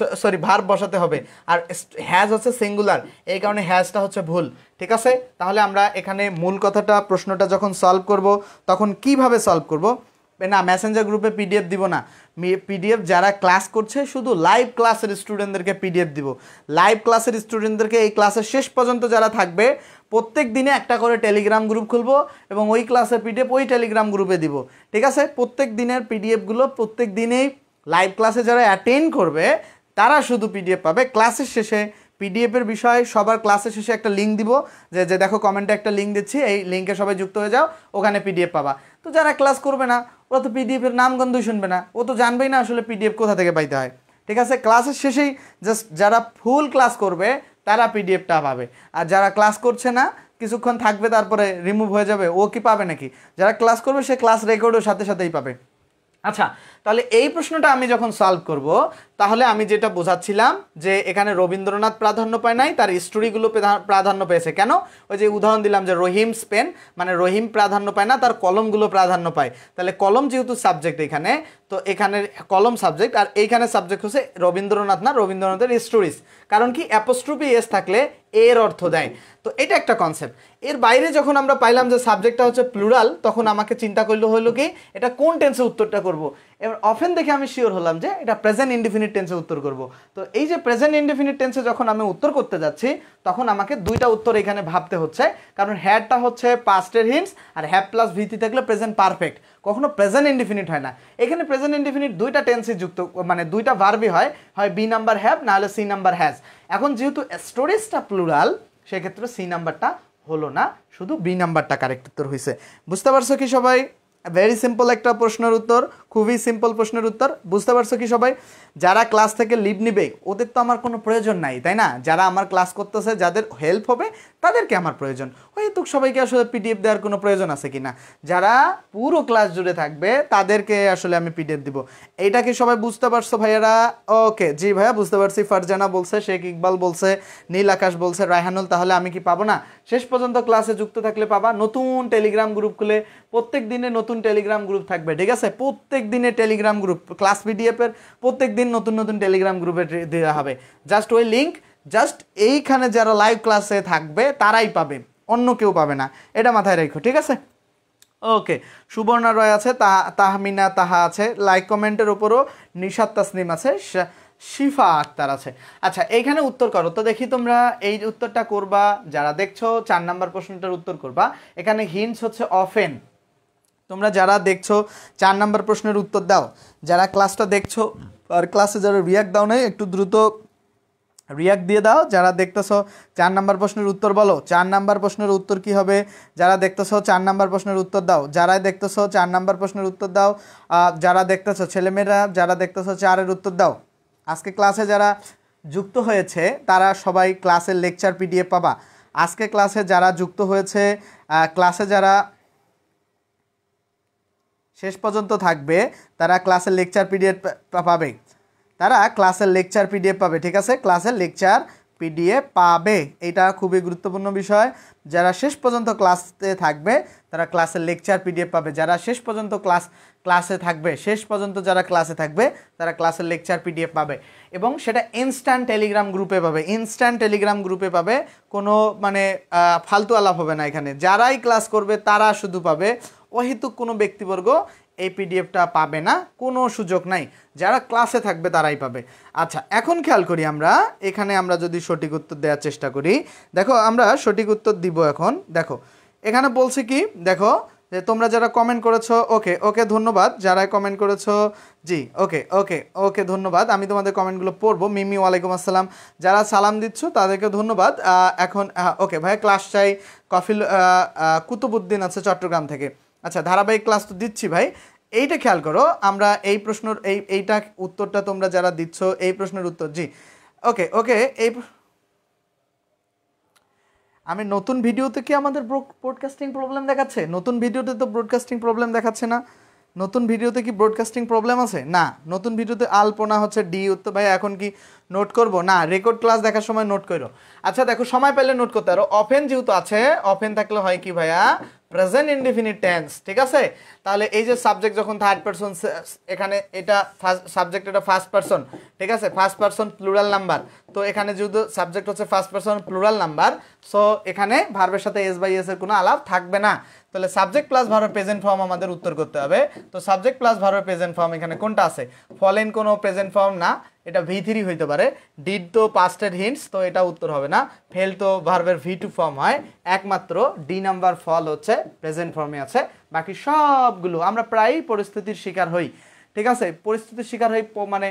ভার্ব বসাতে হবে, আর হ্যাজ হচ্ছে সিঙ্গুলার, এই কারণে হ্যাজটা হচ্ছে ভুল। ঠিক আছে, তাহলে আমরা এখানে মূল কথাটা প্রশ্নটা যখন সলভ করব তখন কিভাবে সলভ করব, না মেসেঞ্জার গ্রুপে পিডিএফ দিব না, পিডিএফ যারা ক্লাস করছে শুধু লাইভ ক্লাসের স্টুডেন্টদেরকে পিডিএফ দিব। লাইভ ক্লাসের স্টুডেন্টদেরকে এই ক্লাসের শেষ পর্যন্ত যারা থাকবে প্রত্যেক দিনে একটা করে টেলিগ্রাম গ্রুপ খুলবো এবং ওই ক্লাসের পিডিএফ ওই টেলিগ্রাম গ্রুপে দিব। ঠিক আছে, প্রত্যেক দিনের পিডিএফগুলো প্রত্যেক দিনেই লাইভ ক্লাসে যারা অ্যাটেন্ড করবে তারা শুধু পিডিএফ পাবে। ক্লাসের শেষে পিডিএফের বিষয়ে সবার ক্লাসের শেষে একটা লিঙ্ক দিব, যে দেখো কমেন্টে একটা লিঙ্ক দিচ্ছি, এই লিঙ্কে সবাই যুক্ত হয়ে যাও, ওখানে পিডিএফ পাবা। তো যারা ক্লাস করবে না ওরা তো পিডিএফের নামগন্ধই শুনবে না, ও তো জানবেই না আসলে পিডিএফ কোথা থেকে পাইতে হয়। ঠিক আছে, ক্লাসের শেষেই জাস্ট যারা ফুল ক্লাস করবে তারা পিডিএফটা পাবে, আর যারা ক্লাস করছে না কিছুক্ষণ থাকবে তারপরে রিমুভ হয়ে যাবে, ও কি পাবে নাকি? যারা ক্লাস করবে সে ক্লাস রেকর্ডও সাথে সাথেই পাবে। আচ্ছা, তাহলে এই প্রশ্নটা আমি যখন সলভ করব তাহলে আমি যেটা বোঝাচ্ছিলাম যে এখানে রবীন্দ্রনাথ প্রাধান্য পায় নাই, তার স্টোরিগুলো প্রাধান্য পেয়েছে। কেন? ওই যে উদাহরণ দিলাম যে রহিম পেন, মানে রহিম প্রাধান্য পায় না, তার কলমগুলো প্রাধান্য পায়। তাহলে কলম যেহেতু সাবজেক্ট এখানে, তো এখানে কলম সাবজেক্ট, আর এইখানে সাবজেক্ট হচ্ছে রবীন্দ্রনাথ না, রবীন্দ্রনাথের স্টোরিজ। কারণ কি অ্যাপোস্ট্রফি এস থাকলে এর অর্থ দেয়। তো এটা একটা কনসেপ্ট। এর বাইরে যখন আমরা পাইলাম যে সাবজেক্টটা হচ্ছে প্লুরাল, তখন আমাকে চিন্তা করলে হলো কি এটা কোন টেন্সে উত্তরটা করব। এবার অফেন দেখে আমি শিওর হলাম যে এটা প্রেজেন্ট ইনডিফিনিট টেন্সে উত্তর করব। তো এই যে প্রেজেন্ট ইনডিফিনিট টেন্সে যখন আমি উত্তর করতে যাচ্ছি তখন আমাকে দুইটা উত্তর এখানে ভাবতে হচ্ছে, কারণ হ্যাডটা হচ্ছে পাস্টের হিন্টস, আর হ্যাভ প্লাস ভিটি থাকলে প্রেজেন্ট পারফেক্ট, কখনো প্রেজেন্ট ইনডিফিনিট হয় না। এখানে প্রেজেন্ট ইনডিফিনিট দুইটা টেন্সে যুক্ত, মানে দুইটা ভার্বই হয়, হয় বি নাম্বার হ্যাভ না হলে সি নাম্বার হ্যাজ। এখন যেহেতু স্টোরেজটা প্লুরাল সেক্ষেত্রে সি নাম্বারটা হলো না, শুধু বি নাম্বারটা কারেক্ট উত্তর হয়েছে। বুঝতে পারছো কি সবাই? ভেরি সিম্পল একটা প্রশ্নের উত্তর, খুবই সিম্পল প্রশ্নের উত্তর। বুঝতে পারছো কি সবাই? যারা ক্লাস থেকে লিভ নিবে ওদের তো আমার কোনো প্রয়োজন নাই, তাই না? যারা আমার ক্লাস করতেছে যাদের হেল্প হবে তাদেরকে আমার প্রয়োজন, হয়তো সবাইকে আসলে পিডিএফ দেওয়ার কোনো প্রয়োজন আছে কিনা। যারা পুরো ক্লাস জুড়ে থাকবে তাদেরকে আসলে আমি পিডিএফ দিব। এইটা কি সবাই বুঝতে পারছো ভাইয়ারা? ওকে, জি ভাইয়া বুঝতে পারছি। ফারজানা বলছে, শেখ ইকবাল বলছে, নীল আকাশ বলছে, রায়হানুল, তাহলে আমি কি পাবো না? শেষ পর্যন্ত ক্লাসে যুক্ত থাকলে পাবা। নতুন টেলিগ্রাম গ্রুপ খুলে প্রত্যেক দিনে নতুন টেলিগ্রাম গ্রুপ থাকবে, ঠিক আছে? প্রত্যেক দিনে টেলিগ্রাম গ্রুপ, ক্লাস পিডিএফের প্রত্যেক দিন নতুন নতুন টেলিগ্রাম গ্রুপে দেওয়া হবে। জাস্ট ওই লিঙ্ক জাস্ট এইখানে যারা লাইভ ক্লাসে থাকবে তারাই পাবে, অন্য কেউ পাবে না, এটা মাথায় রেখো, ঠিক আছে? ওকে, সুবর্ণা রয় আছে, তাহমিনা তাহা আছে, লাইক কমেন্টের উপরও নিশাত তাসনিম আছে, শিফা আক্তার আছে। আচ্ছা, এইখানে উত্তর করো তো দেখি, তোমরা এই উত্তরটা করবা যারা দেখছো 4 নাম্বার প্রশ্নটার উত্তর করবা। এখানে হিন্টস হচ্ছে অফেন। তোমরা যারা দেখছো 4 নাম্বার প্রশ্নের উত্তর দাও। যারা ক্লাসটা দেখছো আর ক্লাসে যারা রিয়াক্ট দাও নাই একটু দ্রুত রিয়াক্ট দিয়ে দাও। যারা দেখতেছো 4 নাম্বার প্রশ্নের উত্তর বলো। 4 নাম্বার প্রশ্নের উত্তর কি হবে? যারা দেখতেছো 4 নাম্বার প্রশ্নের উত্তর দাও। যারা দেখতেছো 4 নাম্বার প্রশ্নের উত্তর দাও। যারা দেখতেছো ছেলেমেয়েরা যারা দেখতেছো 4-এর উত্তর দাও। আজকে ক্লাসে যারা যুক্ত হয়েছে তারা সবাই ক্লাসের লেকচার পিডিএফ পাবা। আজকে ক্লাসে যারা যুক্ত হয়েছে, ক্লাসে যারা শেষ পর্যন্ত থাকবে তারা ক্লাসের লেকচার পিডিএফ পাবে, তারা ক্লাসের লেকচার পিডিএফ পাবে, ঠিক আছে? ক্লাসের লেকচার পিডিএফ পাবে, এটা খুবই গুরুত্বপূর্ণ বিষয়। যারা শেষ পর্যন্ত ক্লাসে থাকবে তারা ক্লাসের লেকচার পিডিএফ পাবে। যারা শেষ পর্যন্ত ক্লাসে থাকবে, শেষ পর্যন্ত যারা ক্লাসে থাকবে তারা ক্লাসের লেকচার পিডিএফ পাবে, এবং সেটা ইনস্ট্যান্ট টেলিগ্রাম গ্রুপে পাবে। ইনস্ট্যান্ট টেলিগ্রাম গ্রুপে পাবে, কোনো মানে ফালতু আলাপ হবে না এখানে। যারাই ক্লাস করবে তারা শুধু পাবে, অহেতুক কোনো ব্যক্তিবর্গ এই পিডিএফটা পাবে না, কোনো সুযোগ নাই। যারা ক্লাসে থাকবে তারাই পাবে। আচ্ছা, এখন খেয়াল করি আমরা এখানে, আমরা যদি সঠিক উত্তর দেওয়ার চেষ্টা করি, দেখো আমরা সঠিক উত্তর দিব। এখন দেখো এখানে বলছে কি, দেখো যে তোমরা যারা কমেন্ট করেছো, ওকে ওকে ধন্যবাদ যারা কমেন্ট করেছো, জি ওকে ওকে ওকে ধন্যবাদ। আমি তোমাদের কমেন্টগুলো পড়বো। মিমি ওয়ালাইকুম আসসালাম, যারা সালাম দিচ্ছ তাদেরকে ধন্যবাদ। এখন ওকে ভাইয়া ক্লাস চাই, কফিল কুতুবুদ্দিন আছে চট্টগ্রাম থেকে। আচ্ছা, ধারাবাহিক ক্লাস তো দিচ্ছি ভাই। এইটা খেয়াল করো, আমরা এই প্রশ্নের এইটা উত্তরটা তোমরা যারা দিচ্ছ এই প্রশ্নের উত্তর, জি ওকে ওকে। এই আমি নতুন ভিডিওতে কি আমাদের ব্রডকাস্টিং প্রবলেম দেখাচ্ছে? নতুন ভিডিওতে তো ব্রডকাস্টিং প্রবলেম দেখাচ্ছে না। নতুন ভিডিওতে কি ব্রডকাস্টিং প্রবলেম আছে? না, নতুন ভিডিওতে আলপনা হচ্ছে ডি উত্তর। ভাই এখন কি নোট করব? না, রেকর্ড ক্লাস দেখার সময় নোট করো। আচ্ছা দেখো, সময় পেলে নোট করতে পারো। অফেন যেহেতু আছে, অফেন থাকলে হয় কি ভাইয়া, প্রেজেন্ট ইনডিফিনিট টেন্স, ঠিক আছে? তাহলে এই যে সাবজেক্ট যখন থার্ড পারসন, এখানে এটা সাবজেক্ট, এটা ফার্স্ট পারসন, ঠিক আছে? ফার্স্ট পারসন প্লুরাল নাম্বার, তো এখানে যেহেতু সাবজেক্ট হচ্ছে first person plural number, so এখানে ভার্বের সাথে এস বাই এস এর কোনো আলাপ থাকবে না। তাহলে সাবজেক্ট প্লাস ভার্বের প্রেজেন্ট ফর্ম আমাদের উত্তর করতে হবে। তো সাবজেক্ট প্লাস ভার্বের প্রেজেন্ট ফর্ম এখানে কোনটা আছে? ফলেন কোনো প্রেজেন্ট ফর্ম না, এটা V3 হইতে পারে। ডিড তো পাস্টের হিন্টস, তো এটা উত্তর হবে না। ফেল তো ভার্বের V2 ফর্ম হয়। একমাত্র ডি নাম্বার ফল হচ্ছে প্রেজেন্ট ফর্মে আছে। বাকি সবগুলো আমরা প্রায়ই পরিস্থিতির শিকার হই, ঠিক আছে? পরিস্থিতির শিকার হই মানে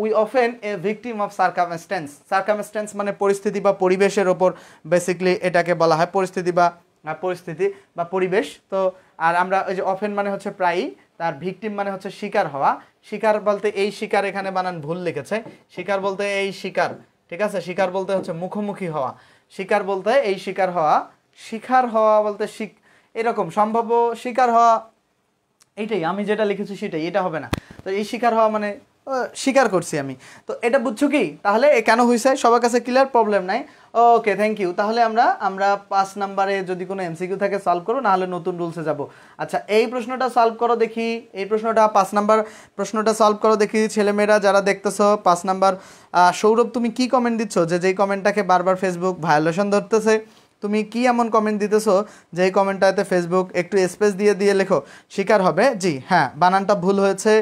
we often A victim of circumstance. Circumstance মানে পরিস্থিতি বা পরিবেশের ওপর বেসিক্যালি এটাকে বলা হয়, পরিস্থিতি বা পরিবেশ। তো আর আমরা ওই যে অফেন মানে হচ্ছে প্রায়ই, তার ভিকটিম মানে হচ্ছে শিকার হওয়া। শিকার বলতে এই শিকার, এখানে বানান ভুল লিখেছে। শিকার বলতে এই শিকার, ঠিক আছে? শিকার বলতে হচ্ছে মুখোমুখি হওয়া। শিকার বলতে এই শিকার হওয়া। শিকার হওয়া বলতে এরকম সম্ভাব্য শিকার হওয়া, এইটাই আমি যেটা লিখেছি সেটাই, এটা হবে না। তো এই শিকার হওয়া মানে স্বীকার করছি আমি। তো এটা বুঝছো কি? তাহলে কেন হয়েছে সবার কাছে ক্লিয়ার? প্রবলেম নাই। ওকে, থ্যাংক ইউ। তাহলে আমরা 5 নাম্বারে যদি কোনো এমসিকিউ থাকে সলভ করো, নাহলে নতুন রুলসে যাব। আচ্ছা, এই প্রশ্নটা সলভ করো দেখি। এই প্রশ্নটা 5 নাম্বার প্রশ্নটা সলভ করো দেখি। ছেলেমেয়েরা যারা দেখতেছো 5 নাম্বার, সৌরভ তুমি কি কমেন্ট দিচ্ছ যে যেই কমেন্টটাকে বারবার ফেসবুক ভায়োলেশন ধরতেছে? তুমি কি এমন কমেন্ট দিতেছো যে এই কমেন্টটাতে ফেসবুক একটু স্পেস দিয়ে লেখো শিকার হবে? জি হ্যাঁ, বানানটা ভুল হয়েছে।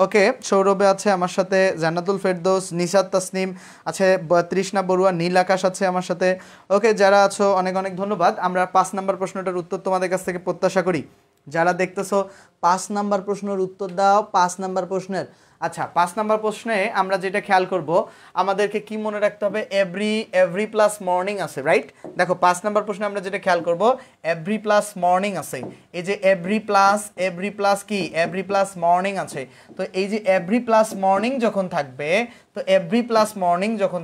ওকে, সৌরভে আছে আমার সাথে, জান্নাতুল ফেরদৌস, নিশাত তাসনিম আছে, তৃষ্ণা বড়ুয়া, নীল আকাশ আছে আমার সাথে। ওকে, যারা আছো অনেক অনেক ধন্যবাদ। আমরা 5 নাম্বার প্রশ্নটার উত্তর তোমাদের কাছ থেকে প্রত্যাশা করি। যারা দেখতেছো 5 নাম্বার প্রশ্নের উত্তর দাও। 5 নাম্বার প্রশ্নের, আচ্ছা 5 নাম্বার প্রশ্নে আমরা যেটা খেয়াল করব, আমাদেরকে কি মনে রাখতে হবে? এভরি প্লাস মর্নিং আছে, রাইট? দেখো 5 নাম্বার প্রশ্নে আমরা যেটা খেয়াল করব, এভরি প্লাস মর্নিং আছে। এই যে এভরি প্লাস কি? এভরি প্লাস মর্নিং আছে। তো এই যে এভরি প্লাস মর্নিং যখন থাকবে, তো এভরি প্লাস মর্নিং যখন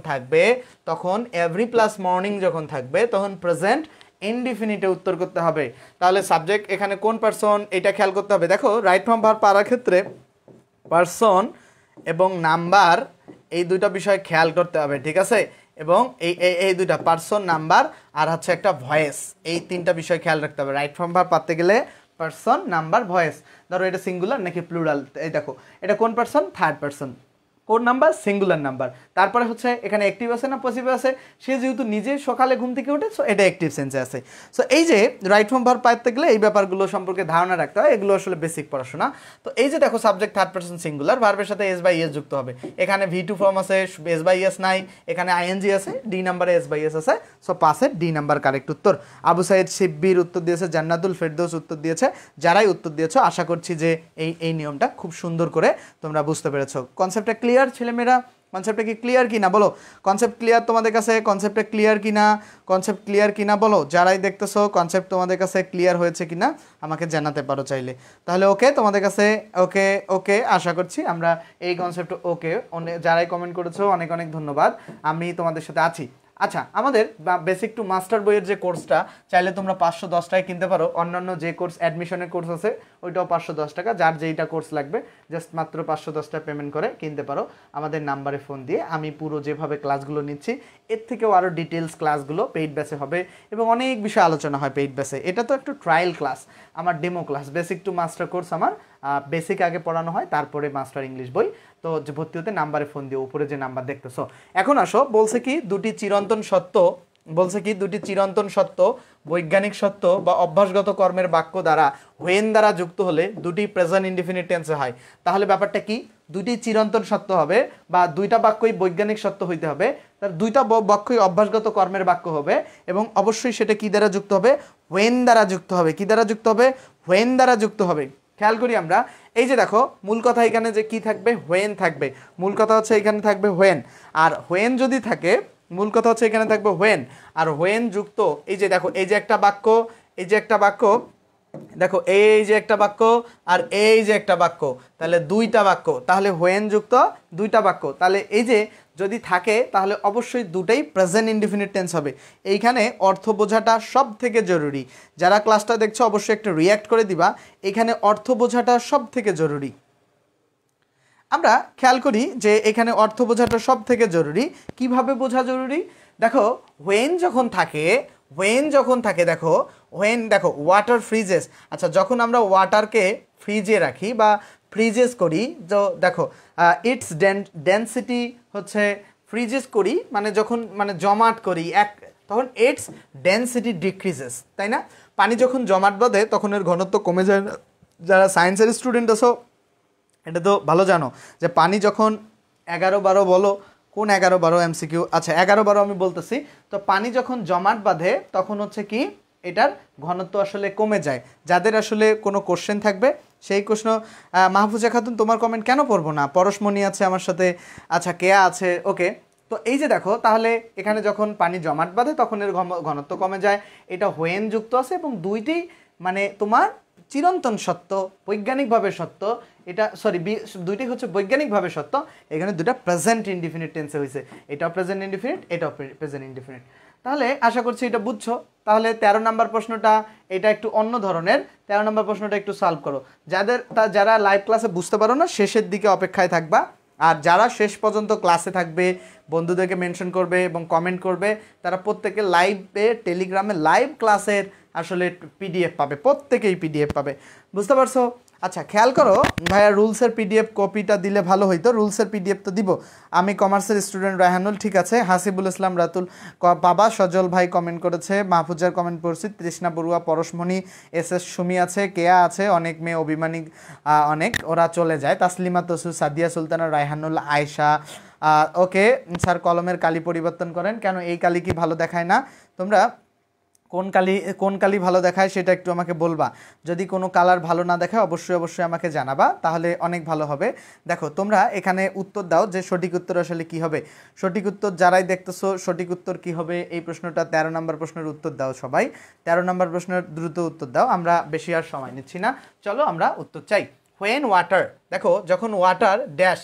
থাকবে, তখন প্রেজেন্ট ইনডিফিনিটে উত্তর করতে হবে। তাহলে সাবজেক্ট এখানে কোন পারসন, এটা খেয়াল করতে হবে। দেখো রাইট ফর্ম ভার্ব পাওয়ার ক্ষেত্রে পারসন এবং নাম্বার, এই দুইটা বিষয় খেয়াল করতে হবে, ঠিক আছে? এবং এই দুইটা পারসন, নাম্বার আর হচ্ছে একটা ভয়েস, এই তিনটা বিষয় খেয়াল রাখতে হবে রাইট ফর্ম ভার্ব পাতে গেলে। Person, number, voice. ধরো এটা সিঙ্গুলার নাকি প্লুরাল, এই দেখো এটা কোন পারসন? Third person. কোন নাম্বার? Singular number. তারপরে হচ্ছে এখানে অ্যাক্টিভ আছে না পসিবল আছে? সে যেহেতু নিজে সকালে ঘুম থেকে ওঠে, সো এটা অ্যাক্টিভ সেন্সে আছে। সো এই যে রাইট ফর্ম ভার্ব পাইতে গেলে এই ব্যাপারগুলো সম্পর্কে ধারণা রাখতে হয়, এগুলো আসলে বেসিক পড়াশোনা। তো এই যে দেখো সাবজেক্ট থার্ড পারসন সিঙ্গুলার, ভার্বের সাথে এস বাই এস যুক্ত হবে। এখানে V2 ফর্ম আছে, এস বাই এস নাই, এখানে আইএনজি আছে, ডি নাম্বারে এস বাই এস আছে। সো পাসের ডি নাম্বার কারেক্ট উত্তর। আবু সাইদ শিব্বির উত্তর দিয়েছে, জান্নাতুল ফেরদৌস উত্তর দিয়েছে। যারাই উত্তর দিয়েছো আশা করছি যে এই নিয়মটা খুব সুন্দর করে তোমরা বুঝতে পেরেছো। কনসেপ্টটা ক্লিয়ার ছেলেমেয়েরা? কনসেপ্টটা কি ক্লিয়ার কিনা বলো? কনসেপ্ট ক্লিয়ার তোমাদের কাছে? কনসেপ্টটা ক্লিয়ার কিনা বলো। যারাই দেখতেছো কনসেপ্ট তোমাদের কাছে ক্লিয়ার হয়েছে কিনা আমাকে জানাতে পারো চাইলে। তাহলে ওকে, তোমাদের কাছে ওকে আশা করছি আমরা এই কনসেপ্ট ওকে। যারাই কমেন্ট করেছো অনেক অনেক ধন্যবাদ, আমি তোমাদের সাথে আছি। আচ্ছা, আমাদের বেসিক টু মাস্টার বইয়ের যে কোর্সটা চাইলে তোমরা 510 টাকায় কিনতে পারো। অন্যান্য যে কোর্স অ্যাডমিশনের কোর্স আছে ওইটাও 510 টাকা। যার যেইটা কোর্স লাগবে জাস্ট মাত্র 510 টাকা পেমেন্ট করে কিনতে পারো আমাদের নাম্বারে ফোন দিয়ে। আমি পুরো যেভাবে ক্লাসগুলো নিচ্ছি এর থেকেও আরও ডিটেলস ক্লাসগুলো পেইড ব্যাচে হবে এবং অনেক বিষয় আলোচনা হয় পেইড ব্যাচে। এটা তো একটু ট্রায়াল ক্লাস, আমার demo class. Basic to master course আমার বেসিক আগে পড়ানো হয়, তারপরে মাস্টার ইংলিশ বই। তো যে ভর্তি হতে নাম্বারে ফোন দিয়ে উপরে যে নাম্বার দেখতেছো। এখন আসো, বলছে কি দুটি চিরন্তন সত্য বৈজ্ঞানিক সত্য বা অভ্যাসগত কর্মের বাক্য দ্বারা হোয়েন দ্বারা যুক্ত হলে দুটি প্রেজেন্ট ইনডিফিনিট টেন্সে হয়। তাহলে ব্যাপারটা কি? দুটি চিরন্তন সত্য হবে বা দুইটা বাক্যই বৈজ্ঞানিক সত্য হইতে হবে, তার দুইটা বাক্যই অভ্যাসগত কর্মের বাক্য হবে এবং অবশ্যই সেটা কি দ্বারা যুক্ত হবে? হোয়েন দ্বারা যুক্ত হবে। কি দ্বারা যুক্ত হবে? হোয়েন দ্বারা যুক্ত হবে। খেয়াল করি আমরা, এই যে দেখো মূল কথা এখানে যে কি থাকবে? হোয়েন থাকবে। মূল কথা হচ্ছে এখানে থাকবে হোয়েন। আর হোয়েন যদি থাকে, মূল কথা হচ্ছে এখানে থাকবে হোয়েন আর হোয়েন যুক্ত। এই যে দেখো, এই যে একটা বাক্য দেখো এই যে একটা বাক্য আর এই যে একটা বাক্য, তাহলে দুইটা বাক্য, তাহলে হোয়েন যুক্ত দুইটা বাক্য, তাহলে এই যে যদি থাকে তাহলে অবশ্যই দুটাই প্রেজেন্ট ইনডিফিনিট টেন্স হবে। এইখানে অর্থ বোঝাটা সব থেকে জরুরি। যারা ক্লাসটা দেখছো অবশ্যই একটু রিয়্যাক্ট করে দিবা, এখানে অর্থ বোঝাটা সব থেকে জরুরি। আমরা খেয়াল করি যে এখানে অর্থ বোঝাটা সব থেকে জরুরি। কিভাবে বোঝা জরুরি? দেখো হোয়েন যখন থাকে দেখো দেখো ওয়াটার ফ্রিজেস, আচ্ছা যখন আমরা ওয়াটারকে ফ্রিজে রাখি বা ফ্রিজেস করি, তো দেখো ইটস ডেনসিটি হচ্ছে ফ্রিজেস করি মানে যখন মানে জমাট করি তখন ইটস ডেনসিটি ডিক্রিজেস, তাই না? পানি যখন জমাট বাঁধে তখন এর ঘনত্ব কমে যায় না? যারা সায়েন্সের স্টুডেন্ট আছো এটা তো ভালো জানো যে পানি যখন 11-12 বলো, কোন 11-12 এমসিকিউ, আচ্ছা 11-12 আমি বলতেছি, তো পানি যখন জমাট বাঁধে তখন হচ্ছে কি এটার ঘনত্ব আসলে কমে যায়। যাদের আসলে কোনো কোশ্চেন থাকবে সেই প্রশ্ন, মাহফুজা খাতুন তোমার কমেন্ট কেন পড়বো না, পরশমণি আছে আমার সাথে, আচ্ছা কেয়া আছে, ওকে। তো এই যে দেখো তাহলে এখানে যখন পানি জমাট বাঁধে তখন এর ঘনত্ব কমে যায়, এটা হোয়েন যুক্ত আছে এবং দুইটি মানে তোমার চিরন্তন সত্য, বৈজ্ঞানিকভাবে সত্য, এটা সরি দুইটি হচ্ছে বৈজ্ঞানিকভাবে সত্য। এখানে দুটা প্রেজেন্ট ইনডিফিনিট টেন্সে হয়েছে, এটাও প্রেজেন্ট ইনডিফিনিট, এটাও প্রেজেন্ট ইনডিফিনিট। তাহলে আশা করছি এটা বুঝছো। তাহলে 13 নম্বর প্রশ্নটা এটা একটু অন্য ধরনের, 13 নম্বর প্রশ্নটা একটু সলভ করো। যারা লাইভ ক্লাসে বুঝতে পারো না শেষের দিকে অপেক্ষায় থাকবা, আর যারা শেষ পর্যন্ত ক্লাসে থাকবে বন্ধুদেরকে মেনশন করবে এবং কমেন্ট করবে তারা প্রত্যেকে লাইভে টেলিগ্রামে লাইভ ক্লাসের আসলে পিডিএফ পাবে, প্রত্যেকেই পিডিএফ পাবে, বুঝতে পারছো? আচ্ছা খেয়াল করো ভাইয়া, রুলসের পিডিএফ কপিটা দিলে ভালো হইতো। রুলসের পিডিএফ তো দিব আমি, কমার্সের স্টুডেন্ট রায়হানুল, ঠিক আছে, হাসিবুল ইসলাম রাতুল, বাবা সজল ভাই কমেন্ট করেছে, মাহফুজার কমেন্ট পড়ছি, তৃষ্ণা বড়ুয়া, পরশমণি, এস সুমি আছে, কেয়া আছে, অনেক মেয়ে অভিমানী অনেক, ওরা চলে যায়, তাসলিমা তসু, সাদিয়া সুলতানা, রায়হানুল, আয়শা, ওকে স্যার কলমের কালি পরিবর্তন করেন কেন, এই কালি কি ভালো দেখায় না? তোমরা কোন কালি ভালো দেখায় সেটা একটু আমাকে বলবা। যদি কোনো কালার ভালো না দেখায় অবশ্যই আমাকে জানাবা, তাহলে অনেক ভালো হবে। দেখো তোমরা এখানে উত্তর দাও যে সঠিক উত্তর আসলে কি হবে। সঠিক উত্তর যারাই দেখতেছো সঠিক উত্তর কি হবে এই প্রশ্নটা 13 নম্বর প্রশ্নের উত্তর দাও সবাই। 13 নম্বর প্রশ্নের দ্রুত উত্তর দাও, আমরা বেশি আর সময় নিচ্ছি না, চলো আমরা উত্তর চাই। হোয়েন ওয়াটার, দেখো যখন water dash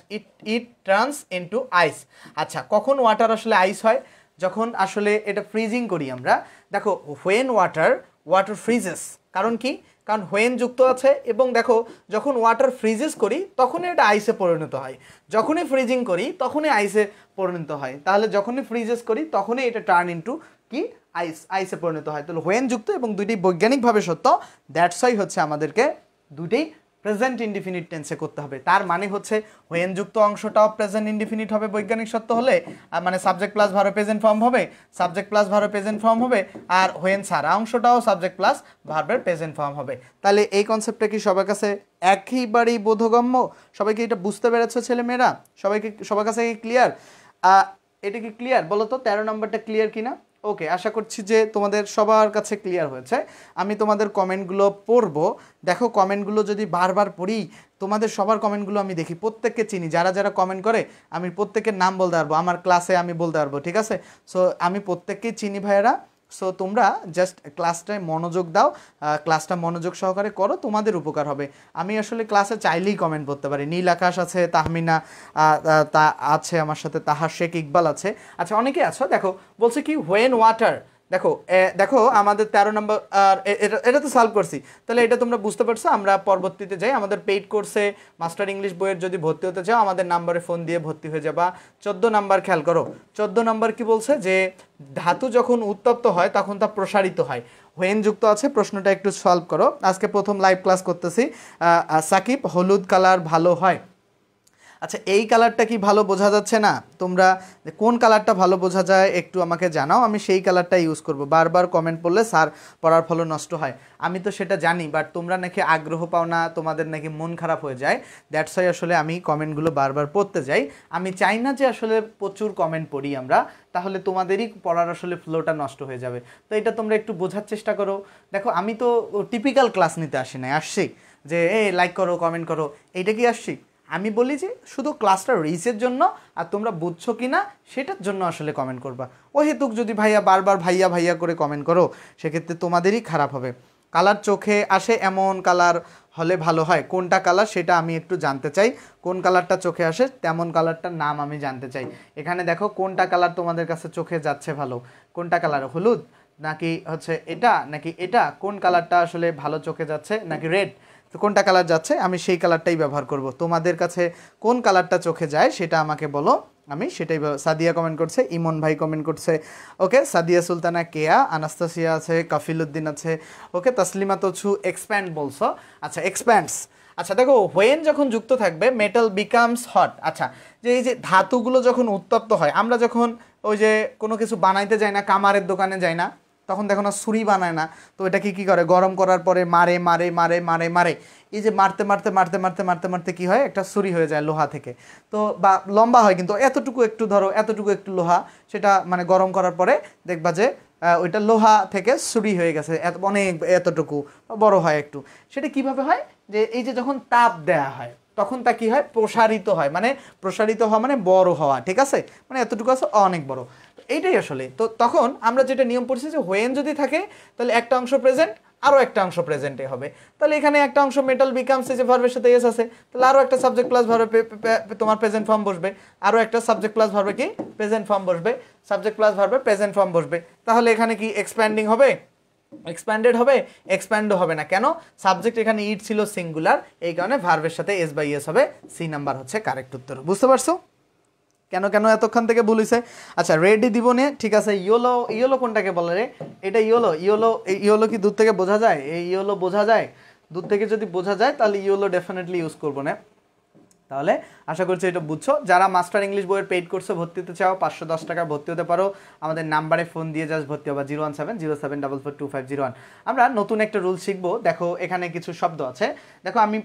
it turns into ice, আচ্ছা কখন ওয়াটার আসলে আইস হয়? যখন আসলে এটা ফ্রিজিং করি আমরা। দেখো হোয়েন ওয়াটার ফ্রিজেস, কারণ কি? কারণ হোয়েন যুক্ত আছে এবং দেখো যখন ওয়াটার ফ্রিজেস করি তখনই এটা আইসে পরিণত হয়, যখনই ফ্রিজিং করি তখনই আইসে পরিণত হয়, তাহলে যখনই ফ্রিজেস করি তখনই এটা টার্ন ইনটু কি আইসে পরিণত হয়। তাহলে হোয়েন যুক্ত এবং দুইটি বৈজ্ঞানিকভাবে সত্য, দ্যাটস ওয়াই হচ্ছে আমাদেরকে দুইটি প্রেজেন্ট ইনডিফিনিট টেন্সে করতে হবে। তার মানে হচ্ছে হোয়েন যুক্ত অংশটাও প্রেজেন্ট ইনডিফিনিট হবে বৈজ্ঞানিক সত্য হলে, মানে subject plus verb present form হবে, subject plus verb present form হবে, আর হোয়েন সারা অংশটাও সাবজেক্ট প্লাস ভার্বের প্রেজেন্ট ফর্ম হবে। তাহলে এই কনসেপ্টটা কি সবার কাছে একেবারেই বোধগম্য? সবাইকে এটা বুঝতে পেরেছো ছেলেমেয়েরা? সবার কাছে কি ক্লিয়ার? এটা কি ক্লিয়ার বলো তো? 13 নম্বরটা ক্লিয়ার কিনা? ওকে, আশা করছি যে তোমাদের সবার কাছে ক্লিয়ার হয়েছে। আমি তোমাদের কমেন্টগুলো পড়বো। দেখো কমেন্টগুলো যদি বারবার পড়ি, তোমাদের সবার কমেন্টগুলো আমি দেখি, প্রত্যেককে চিনি, যারা যারা কমেন্ট করে আমি প্রত্যেকের নাম বলতে পারবো, আমার ক্লাসে আমি বলতে পারবো, ঠিক আছে? সো আমি প্রত্যেককেই চিনি ভাইয়েরা। সো তোমরা জাস্ট ক্লাসটায় মনোযোগ দাও, ক্লাসটা মনোযোগ সহকারে করো, তোমাদের উপকার হবে। আমি আসলে ক্লাসে চাইলেই কমেন্ট করতে পারি। নীল আকাশ আছে, তাহমিনা তা আছে আমার সাথে, তাহার শেখ ইকবাল আছে, আচ্ছা অনেকে আছো। দেখো বলছে কি হোয়েন ওয়াটার, দেখো আমাদের 13 নম্বর, আর এটা তো সলভ করছি, তাহলে এটা তোমরা বুঝতে পারছো। আমরা পরবর্তীতে যাই, আমাদের পেইড কোর্সে মাস্টার ইংলিশ বইয়ের যদি ভর্তি হতে চাও আমাদের নাম্বারে ফোন দিয়ে ভর্তি হয়ে যাবা। 14 নাম্বার খেয়াল করো, 14 নাম্বার কি বলছে যে ধাতু যখন উত্তপ্ত হয় তখন তা প্রসারিত হয়, হোয়েন যুক্ত আছে। প্রশ্নটা একটু সলভ করো। আজকে প্রথম লাইভ ক্লাস করতেছি। সাকিব, হলুদ কালার ভালো হয়, আচ্ছা এই কালারটা কি ভালো বোঝা যাচ্ছে না? তোমরা কোন কালারটা ভালো বোঝা যায় একটু আমাকে জানাও, আমি সেই কালারটা ইউজ করব। বারবার কমেন্ট পড়লে স্যার পড়ার ফল নষ্ট হয়, আমি তো সেটা জানি, বাট তোমরা নাকি আগ্রহ পাও না, তোমাদের নাকি মন খারাপ হয়ে যায়, দ্যাটস ওয়াই আসলে আমি কমেন্টগুলো বারবার পড়তে যাই। আমি চাই না যে আসলে প্রচুর কমেন্ট পড়ি আমরা, তাহলে তোমাদেরই পড়ার আসলে ফ্লোটা নষ্ট হয়ে যাবে। তো এটা তোমরা একটু বোঝার চেষ্টা করো। দেখো আমি তো টিপিক্যাল ক্লাস নিতে আসি না, আসছি যে লাইক করো কমেন্ট করো, এইটা কি আসছি? আমি বলি যে শুধু ক্লাসটা রিচের জন্য, আর তোমরা বুঝছো কি না সেটার জন্য আসলে কমেন্ট করবা। ও হেতুক যদি ভাইয়া বারবার ভাইয়া ভাইয়া করে কমেন্ট করো সেক্ষেত্রে তোমাদেরই খারাপ হবে। কালার চোখে আসে এমন কালার হলে ভালো হয়, কোনটা কালার সেটা আমি একটু জানতে চাই। কোন কালারটা চোখে আসে তেমন কালারটার নাম আমি জানতে চাই। এখানে দেখো কোনটা কালার তোমাদের কাছে চোখে যাচ্ছে ভালো, কোনটা কালার, হলুদ নাকি হচ্ছে এটা নাকি এটা, কোন কালারটা আসলে ভালো চোখে যাচ্ছে, নাকি রেড, তো কোনটা কালার যাচ্ছে আমি সেই কালারটাই ব্যবহার করব। তোমাদের কাছে কোন কালারটা চোখে যায় সেটা আমাকে বলো, আমি সেটাই। সাদিয়া কমেন্ট করছে, ইমন ভাই কমেন্ট করছে, ওকে। সাদিয়া সুলতানা, কেয়া, আনাস্তাসিয়া আছে, কাফিল উদ্দিন আছে, ওকে। তসলিমা তছু এক্সপ্যান্ড বলছো, আচ্ছা এক্সপ্যান্ডস। আচ্ছা দেখো হোয়েন যখন যুক্ত থাকবে মেটাল বিকামস হট, আচ্ছা যে এই যে ধাতুগুলো যখন উত্তপ্ত হয়, আমরা যখন ওই যে কোনো কিছু বানাইতে যাই না, কামারের দোকানে যাই না, তখন দেখো না ছুরি বানায় না, তো এটাকে কি করে গরম করার পরে মারে মারে মারে মারে মারে, এই যে মারতে মারতে মারতে মারতে মারতে মারতে কি হয় একটা ছুরি হয়ে যায় লোহা থেকে। তো বা লম্বা হয় কিন্তু এতটুকু একটু ধরো এতটুকু একটু লোহা, সেটা মানে গরম করার পরে দেখবা যে ওইটা লোহা থেকে ছুরি হয়ে গেছে, অনেক এতটুকু বড় হয় একটু। সেটা কিভাবে হয়, যে এই যে যখন তাপ দেয়া হয় তখন তা কি হয় প্রসারিত হয়, মানে প্রসারিত হওয়া মানে বড় হওয়া, ঠিক আছে, মানে এতটুকু আছে অনেক বড়। এইটাই আসলে। তো তখন আমরা যেটা নিয়ম পড়ছি যে হোয়েন যদি থাকে তাহলে একটা অংশ প্রেজেন্ট, আরও একটা অংশ প্রেজেন্টে হবে। তাহলে এখানে একটা অংশ মেটাল বিকামস, যে ভার্বের সাথে এস আছে, তাহলে আরও একটা সাবজেক্ট প্লাস ভার্বে তোমার প্রেজেন্ট ফর্ম বসবে, আরও একটা সাবজেক্ট প্লাস ভার্বে কি প্রেজেন্ট ফর্ম বসবে, সাবজেক্ট প্লাস ভার্বে প্রেজেন্ট ফর্ম বসবে। তাহলে এখানে কি এক্সপ্যান্ডিং হবে, এক্সপ্যান্ডেড হবে, এক্সপ্যান্ডও হবে না, কেন, সাবজেক্ট এখানে ইট ছিল সিঙ্গুলার, এই কারণে ভার্বের সাথে এস বাই এস হবে। সি নাম্বার হচ্ছে কারেক্ট উত্তর। বুঝতে পারছো কেন কেন এতক্ষণ থেকে বলিছে? আচ্ছা রেডি দিব নে, ঠিক আছে। ইয়েলো, ইয়েলো কোনটাকে বলে রে? এটা ইয়েলো, ইয়েলো, ইয়েলো কি দূর থেকে বোঝা যায়? এই ইয়েলো বোঝা যায়? দূর থেকে যদি বোঝা যায় তাহলে ইয়েলো ডেফিনেটলি ইউজ করবো না। তাহলে আশা করছি এটা বুঝছো। যারা মাস্টার ইংলিশ বইয়ের পেইড কোর্সে ভর্তি হতে চাও 510 টাকা ভর্তি হতে পারো, আমাদের নাম্বারে ফোন দিয়ে জাস্ট ভর্তি হবা 01707442501। আমরা নতুন একটা রুল শিখবো। দেখো এখানে কিছু শব্দ আছে, দেখো আমি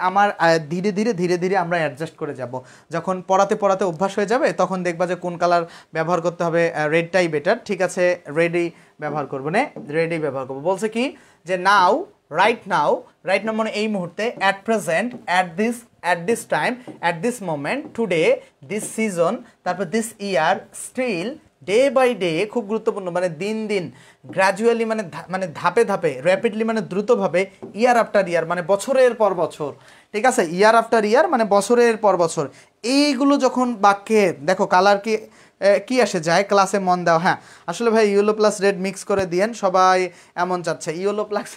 আমার ধীরে ধীরে ধীরে ধীরে আমরা অ্যাডজাস্ট করে যাব। যখন পড়াতে পড়াতে অভ্যাস হয়ে যাবে তখন দেখবা যে কোন কালার ব্যবহার করতে হবে, রেডটাই বেটার, ঠিক আছে। রেডি ব্যবহার করবো না, রেডি ব্যবহার করবো। বলছে কি যে নাও, রাইট নাও, রাইট নাও মানে এই মুহূর্তে, at present, at this time, at this moment, today, this season, তারপর this year, still, day by day, খুব গুরুত্বপূর্ণ, মানে দিন দিন, গ্র্যাজুয়ালি মানে মানে ধাপে ধাপে, র্যাপিডলি মানে দ্রুতভাবে, ইয়ার আফটার ইয়ার মানে বছরের পর বছর, ঠিক আছে, ইয়ার আফটার ইয়ার মানে বছরের পর বছর। এইগুলো যখন বাক্যে দেখো কালার কি আসে যায়, ক্লাসে মন দেওয়া। হ্যাঁ আসলে ভাই ইয়েলো প্লাস রেড মিক্স করে দিয়েন, সবাই এমন চাচ্ছে ইয়েলো প্লাস।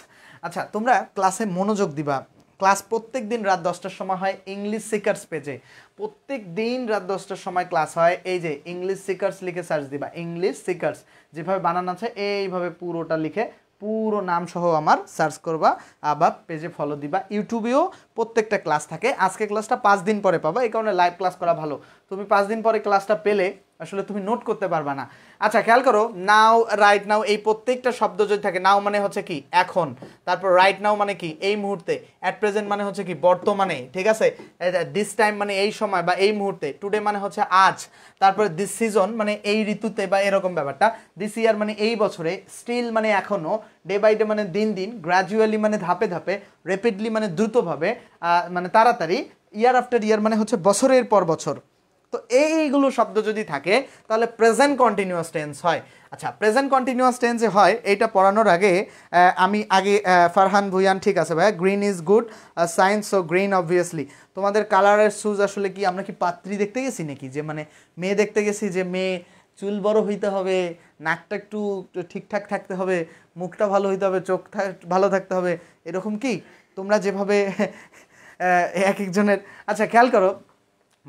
আচ্ছা তোমরা ক্লাসে মনোযোগ দিবা। ক্লাস প্রত্যেক দিন রাত 10টার সময় হয় ইংলিশ সিকার্স পেজে, প্রত্যেক দিন রাত 10টার সময় ক্লাস হয়। এই যে ইংলিশ সিকার্স লিখে সার্চ দিবা, ইংলিশ সিকার্স যেভাবে বানানো আছে এইভাবে পুরোটা লিখে পুরো নাম সহ আমার সার্চ করবা, আবার পেজে ফলো দিবা। ইউটিউবেও প্রত্যেকটা ক্লাস থাকে। আজকে ক্লাসটা 5 দিন পরে পাবা, এই কারণে লাইভ ক্লাস করা ভালো। তুমি 5 দিন পরে ক্লাসটা পেলে আসলে তুমি নোট করতে পারবা না। আচ্ছা খেয়াল করো, নাও, রাইট নাও, এই প্রত্যেকটা শব্দ যদি থাকে, নাও মানে হচ্ছে কি এখন, তারপর রাইট নাও মানে কি এই মুহূর্তে, অ্যাট প্রেজেন্ট মানে হচ্ছে কি বর্তমানে, ঠিক আছে, দিস টাইম মানে এই সময় বা এই মুহূর্তে, টুডে মানে হচ্ছে আজ, তারপরে দিস সিজন মানে এই ঋতুতে বা এরকম ব্যাপারটা, দিস ইয়ার মানে এই বছরে, স্টিল মানে এখনো, ডে বাই ডে মানে দিন দিন, গ্র্যাজুয়ালি মানে ধাপে ধাপে, র্যাপিডলি মানে দ্রুতভাবে মানে তাড়াতাড়ি, ইয়ার আফটার ইয়ার মানে হচ্ছে বছরের পর বছর। তো এইগুলো শব্দ যদি থাকে তাহলে প্রেজেন্ট কন্টিনিউয়াস টেন্স হয়। আচ্ছা প্রেজেন্ট কন্টিনিউয়াস টেন্সে হয় এইটা পড়ানোর আগে আমি আগে ফারহান ভুয়ান, ঠিক আছে ভাইয়া, green is good science, so green obviously. তোমাদের কালারের শুজ আসলে কি, আমরা কি পাত্রী দেখতে গেছি নাকি, যে মানে মেয়ে দেখতে গেছি, যে মেয়ে চুল বড় হইতে হবে, নাকটা একটু ঠিকঠাক থাকতে হবে, মুখটা ভালো হইতে হবে, চোখ ভালো থাকতে হবে, এরকম কি তোমরা যেভাবে এক একজনের। আচ্ছা খেয়াল করো,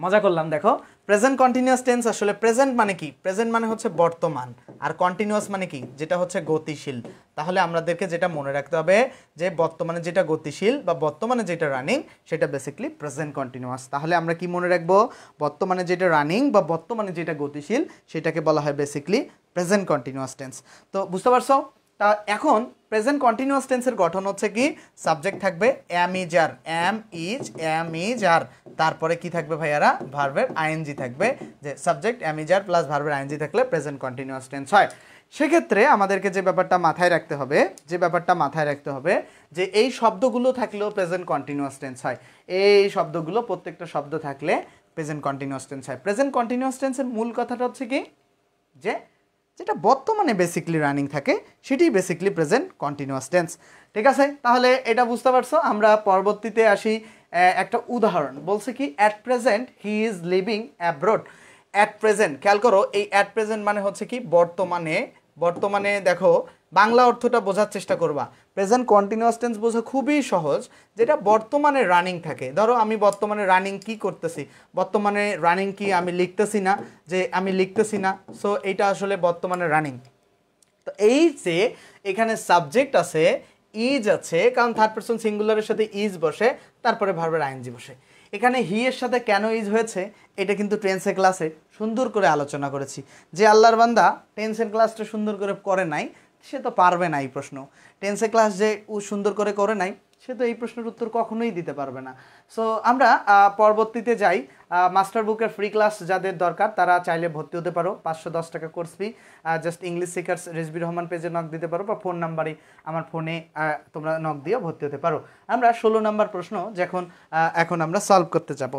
মজা করলাম। দেখো প্রেজেন্ট কন্টিনিউয়াস টেন্স আসলে প্রেজেন্ট মানে কি, প্রেজেন্ট মানে হচ্ছে বর্তমান, আর কন্টিনিউয়াস মানে কি, যেটা হচ্ছে গতিশীল। তাহলে আমাদেরকে যেটা মনে রাখতে হবে যে বর্তমানে যেটা গতিশীল বা বর্তমানে যেটা রানিং সেটা বেসিক্যালি প্রেজেন্ট কন্টিনিউয়াস। তাহলে আমরা কি মনে রাখবো, বর্তমানে যেটা রানিং বা বর্তমানে যেটা গতিশীল সেটাকে বলা হয় বেসিক্যালি প্রেজেন্ট কন্টিনিউয়াস টেন্স। তো বুঝতে পারছো? তা এখন প্রেজেন্ট কন্টিনিউয়াস টেন্সের গঠন হচ্ছে কি, সাবজেক্ট থাকবে am is are, am is are, তারপরে কি থাকবে ভাইয়ারা, ভার্বের আইএনজি থাকবে, যে subject am is are plus ভার্বের আইএনজি থাকলে প্রেজেন্ট কন্টিনিউয়াস টেন্স হয়। সেক্ষেত্রে আমাদেরকে যে ব্যাপারটা মাথায় রাখতে হবে, যে এই শব্দগুলো থাকলেও প্রেজেন্ট কন্টিনিউয়াস টেন্স হয়। এই শব্দগুলো প্রত্যেকটা শব্দ থাকলে প্রেজেন্ট কন্টিনিউয়াস টেন্স হয়। প্রেজেন্ট কন্টিনিউয়াস টেন্সের মূল কথাটা হচ্ছে কি, যে যেটা বর্তমানে বেসিকলি রানিং থাকে সেটাই বেসিকলি প্রেজেন্ট কন্টিনিউয়াস টেন্স। ঠিক আছে, তাহলে এটা বুঝতে পারছো। আমরা পরবর্তীতে আসি, একটা উদাহরণ বলছে কি at present he is living abroad. At present, খেয়াল করো এই অ্যাট প্রেজেন্ট মানে হচ্ছে কি বর্তমানে। বর্তমানে দেখো বাংলা অর্থটা বোঝার চেষ্টা করবা। প্রেজেন্ট কন্টিনিউয়াস টেন্স বোঝা খুবই সহজ, যেটা বর্তমানে রানিং থাকে। ধরো আমি বর্তমানে রানিং কি করতেছি, বর্তমানে রানিং কি আমি লিখতেছি না, যে আমি লিখতেছি না, সো এইটা আসলে বর্তমানে রানিং। তো এই যে এখানে সাবজেক্ট আছে, ইজ আছে, কারণ থার্ড পারসন সিঙ্গুলারের সাথে ইজ বসে, তারপরে ভার্বের আইএনজি বসে। এখানে হি এর সাথে কেন ইজ হয়েছে এটা কিন্তু টেন্সের ক্লাসে সুন্দর করে আলোচনা করেছি। যে আল্লাহর বান্দা টেন্সের ক্লাসটা সুন্দর করে করে নাই, সে তো পারবে না এই প্রশ্ন। টেন্সের ক্লাস যে ও সুন্দর করে নাই, সে তো এই প্রশ্নের উত্তর কখনোই দিতে পারবে না। সো আমরা পরবর্তীতে যাই। মাস্টার বুকের ফ্রি ক্লাস যাদের দরকার তারা চাইলে ভর্তি হতে পারো। 510 টাকা course fee. Just English seekers Rezvi Rahman পেজে নক দিতে পারো, বা ফোন নাম্বারে আমার ফোনে তোমরা নক দিয়ে ভর্তি হতে পারো। আমরা 16 নম্বর প্রশ্ন এখন আমরা সলভ করতে যাব।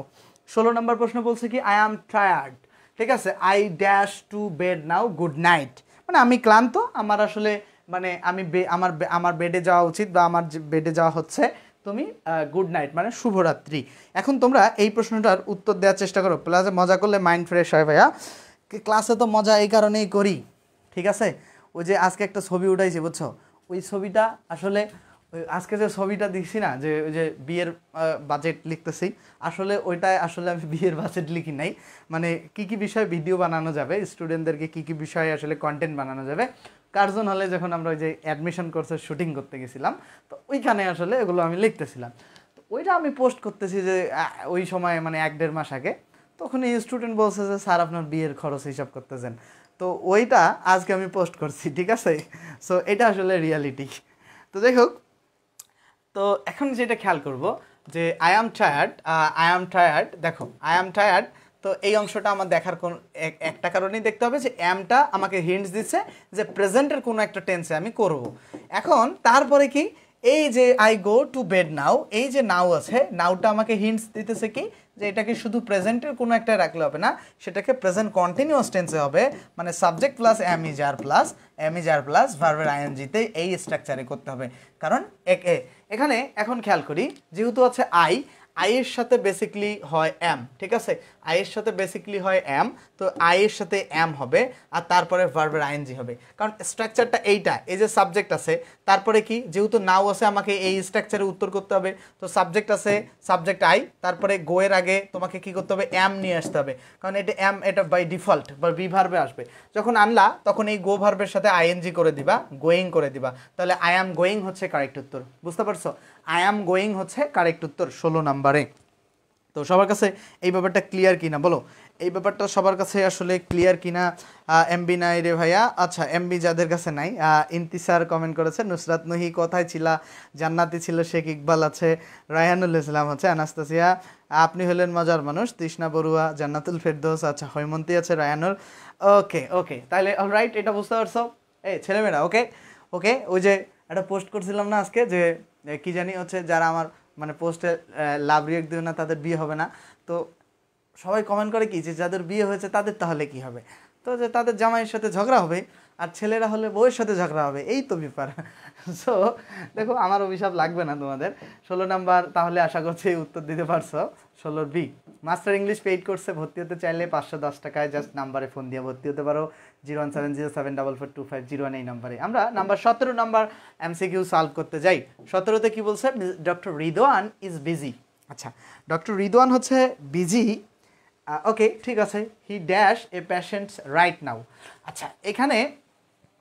16 নম্বর প্রশ্ন বলছে কি আই অ্যাম টায়ার্ড। ঠিক আছে, I dash to bed now, good night. মানে আমি ক্লান্ত, আমার আসলে মানে আমি আমার বেডে যাওয়া উচিত, বা আমার বেডে যাওয়া হচ্ছে, তুমি গুড নাইট মানে শুভরাত্রি। এখন তোমরা এই প্রশ্নটার উত্তর দেওয়ার চেষ্টা করো, প্লাস মজা করলে মাইন্ড ফ্রেশ হয় ভাইয়া। ক্লাসে তো মজা এই কারণেই করি, ঠিক আছে। ওই যে আজকে একটা ছবি উঠাইছি বুঝছো, ওই ছবিটা আসলে ওই আজকে যে ছবিটা দিচ্ছি না, যে ওই যে বিয়ের বাজেট লিখতেছি, আসলে ওইটাই আসলে আমি বিয়ের বাজেট লিখি নাই। মানে কি কি বিষয়ে ভিডিও বানানো যাবে, স্টুডেন্টদেরকে কি কি বিষয়ে আসলে কন্টেন্ট বানানো যাবে, কার্জন হলে যখন আমরা ওই যে অ্যাডমিশন কোর্সে শুটিং করতে গেছিলাম, তো ওইখানে আসলে এগুলো আমি লিখতেছিলাম। তো ওইটা আমি পোস্ট করতেছি যে ওই সময় মানে 1-1.5 মাস আগে। তখন এই স্টুডেন্ট বলছে যে স্যার আপনার বিয়ের খরচ হিসাব করতেছেন। তো ওইটা আজকে আমি পোস্ট করছি, ঠিক আছে। সো এটা আসলে রিয়ালিটি। তো যাই হোক, তো এখন যেটা খেয়াল করব যে আই অ্যাম টায়ার্ড, দেখো আই অ্যাম টায়ার্ড। তো এই অংশটা আমার দেখার কোন একটা কারণেই দেখতে হবে, যে অ্যামটা আমাকে হিন্টস দিচ্ছে যে প্রেজেন্টের কোনো একটা টেন্সে আমি করব। এখন তারপরে কি এই যে I go to bed now, এই যে নাও আছে, নাওটা আমাকে হিন্টস দিতেছে কি যে এটাকে শুধু প্রেজেন্টের কোনো একটা রাখলে হবে না, সেটাকে প্রেজেন্ট কন্টিনিউয়াস টেন্সে হবে, মানে subject plus am is are plus ভার্বের আইএনজিতে এই স্ট্রাকচারে করতে হবে। কারণ এখানে এখন খেয়াল করি, যেহেতু আছে আই এর সাথে বেসিকলি হয় এম, ঠিক আছে, আই এর সাথে বেসিকলি হয় এম, তো আই এর সাথে এম হবে, আর তারপরে ভার্বের আইএনজি হবে। কারণ স্ট্রাকচারটা এইটা, এই যে সাবজেক্ট আছে, তারপরে কি যেহেতু নাও আছে আমাকে এই স্ট্রাকচারে উত্তর করতে হবে। তো সাবজেক্ট আছে, সাবজেক্ট আই, তারপরে গো এর আগে তোমাকে কি করতে হবে, এম নিয়ে আসতে হবে, কারণ এটা এম, এটা বাই ডিফল্ট বা বি ভার্বে আসবে। যখন আনলা তখন এই গো ভার্বের সাথে আইএনজি করে দিবা, গোয়িং করে দিবা, তাহলে আই অ্যাম গোয়িং হচ্ছে কারেক্ট উত্তর। বুঝতে পারছো, আই অ্যাম গোয়িং হচ্ছে কারেক্ট উত্তর 16 নম্বরে। তো সবার কাছে এই ব্যাপারটা ক্লিয়ার কিনা বলো, এই ব্যাপারটা সবার কাছে আসলে ক্লিয়ার কিনা? এমবি নাই রে ভাইয়া, আচ্ছা এমবি যাদের কাছে নাই, ইন্তিসার কমেন্ট করেছে, নুসরাত নহি কোথায় ছিলা, জান্নাতি ছিল শেখ ইকবাল আছে, রায়হানুল ইসলাম আছে, আনাস্তাসিয়া আপনি হলেন মজার মানুষ, তৃষ্ণা বড়ুয়া, জান্নাতুল ফেরদৌস, আচ্ছা হৈমন্তী আছে, রায়ানুল, ওকে তাহলে অলরাইট, এটা বুঝতে পারছো এই ছেলেমেয়েরা? ওকে ওই যে একটা পোস্ট করছিলাম না আজকে, যে কি জানি হচ্ছে যারা আমার মানে পোস্টে লাভ রিয়েক্ট দেবে না তাদের বিয়ে হবে না। তো সবাই কমেন্ট করে কি যে যাদের বিয়ে হয়েছে তাদের তাহলে কি হবে, তো যে তাদের জামাইয়ের সাথে ঝগড়া হবে, আর ছেলেরা হলে বউয়ের সাথে ঝগড়া হবে, এই তো ব্যাপার। সো দেখো আমার অভিশাপ লাগবে না তোমাদের। 16 নাম্বার তাহলে আশা করছি উত্তর দিতে পারছো। 16 বি মাস্টার ইংলিশ পেইড কোর্সে ভর্তি হতে চাইলে 510 টাকায় জাস্ট নাম্বারে ফোন দিয়ে ভর্তি হতে পারো, 01707442501 এই নাম্বারে। আমরা নাম্বার 17 নাম্বার এমসিকিউ সলভ করতে যাই। 17তে কি বলছে, ডক্টর রিদওয়ান ইজ বিজি। আচ্ছা, ডক্টর রিদওয়ান হচ্ছে বিজি, ওকে ঠিক আছে, he dash a patients right now. আচ্ছা, এখানে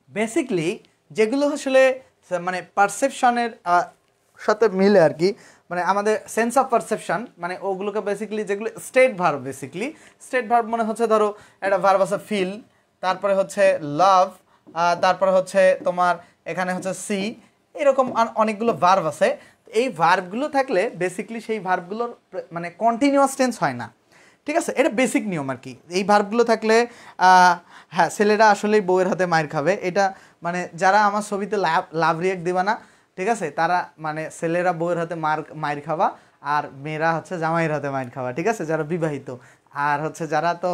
বেসিকলি যেগুলো আসলে মানে পারসেপশনের সাথে মিলে আর কি, মানে আমাদের সেন্স অফ পারসেপশন, মানে ওগুলোকে বেসিক্যালি যেগুলো state verb, basically state verb মানে হচ্ছে ধরো একটা ভার্ব আছে ফিল, তারপরে হচ্ছে লাভ, তারপরে হচ্ছে তোমার এখানে হচ্ছে সি, এরকম অনেকগুলো ভার্ব আছে। এই ভার্বগুলো থাকলে বেসিক্যালি সেই ভার্বগুলোর মানে কন্টিনিউয়াস টেন্স হয় না, ঠিক আছে, এটা বেসিক নিয়ম আর কি। এই ভার্বগুলো থাকলে হ্যাঁ ছেলেরা আসলেই বউয়ের হাতে মাইর খাবে, এটা মানে যারা আমার ছবিতে লাভ রিয়েক্ট দিবা না, ঠিক আছে, তারা মানে ছেলেরা বউয়ের হাতে মাইর খাওয়া, আর মেয়েরা হচ্ছে জামাইয়ের হাতে মাইর খাওয়া, ঠিক আছে, যারা বিবাহিত। আর হচ্ছে যারা তো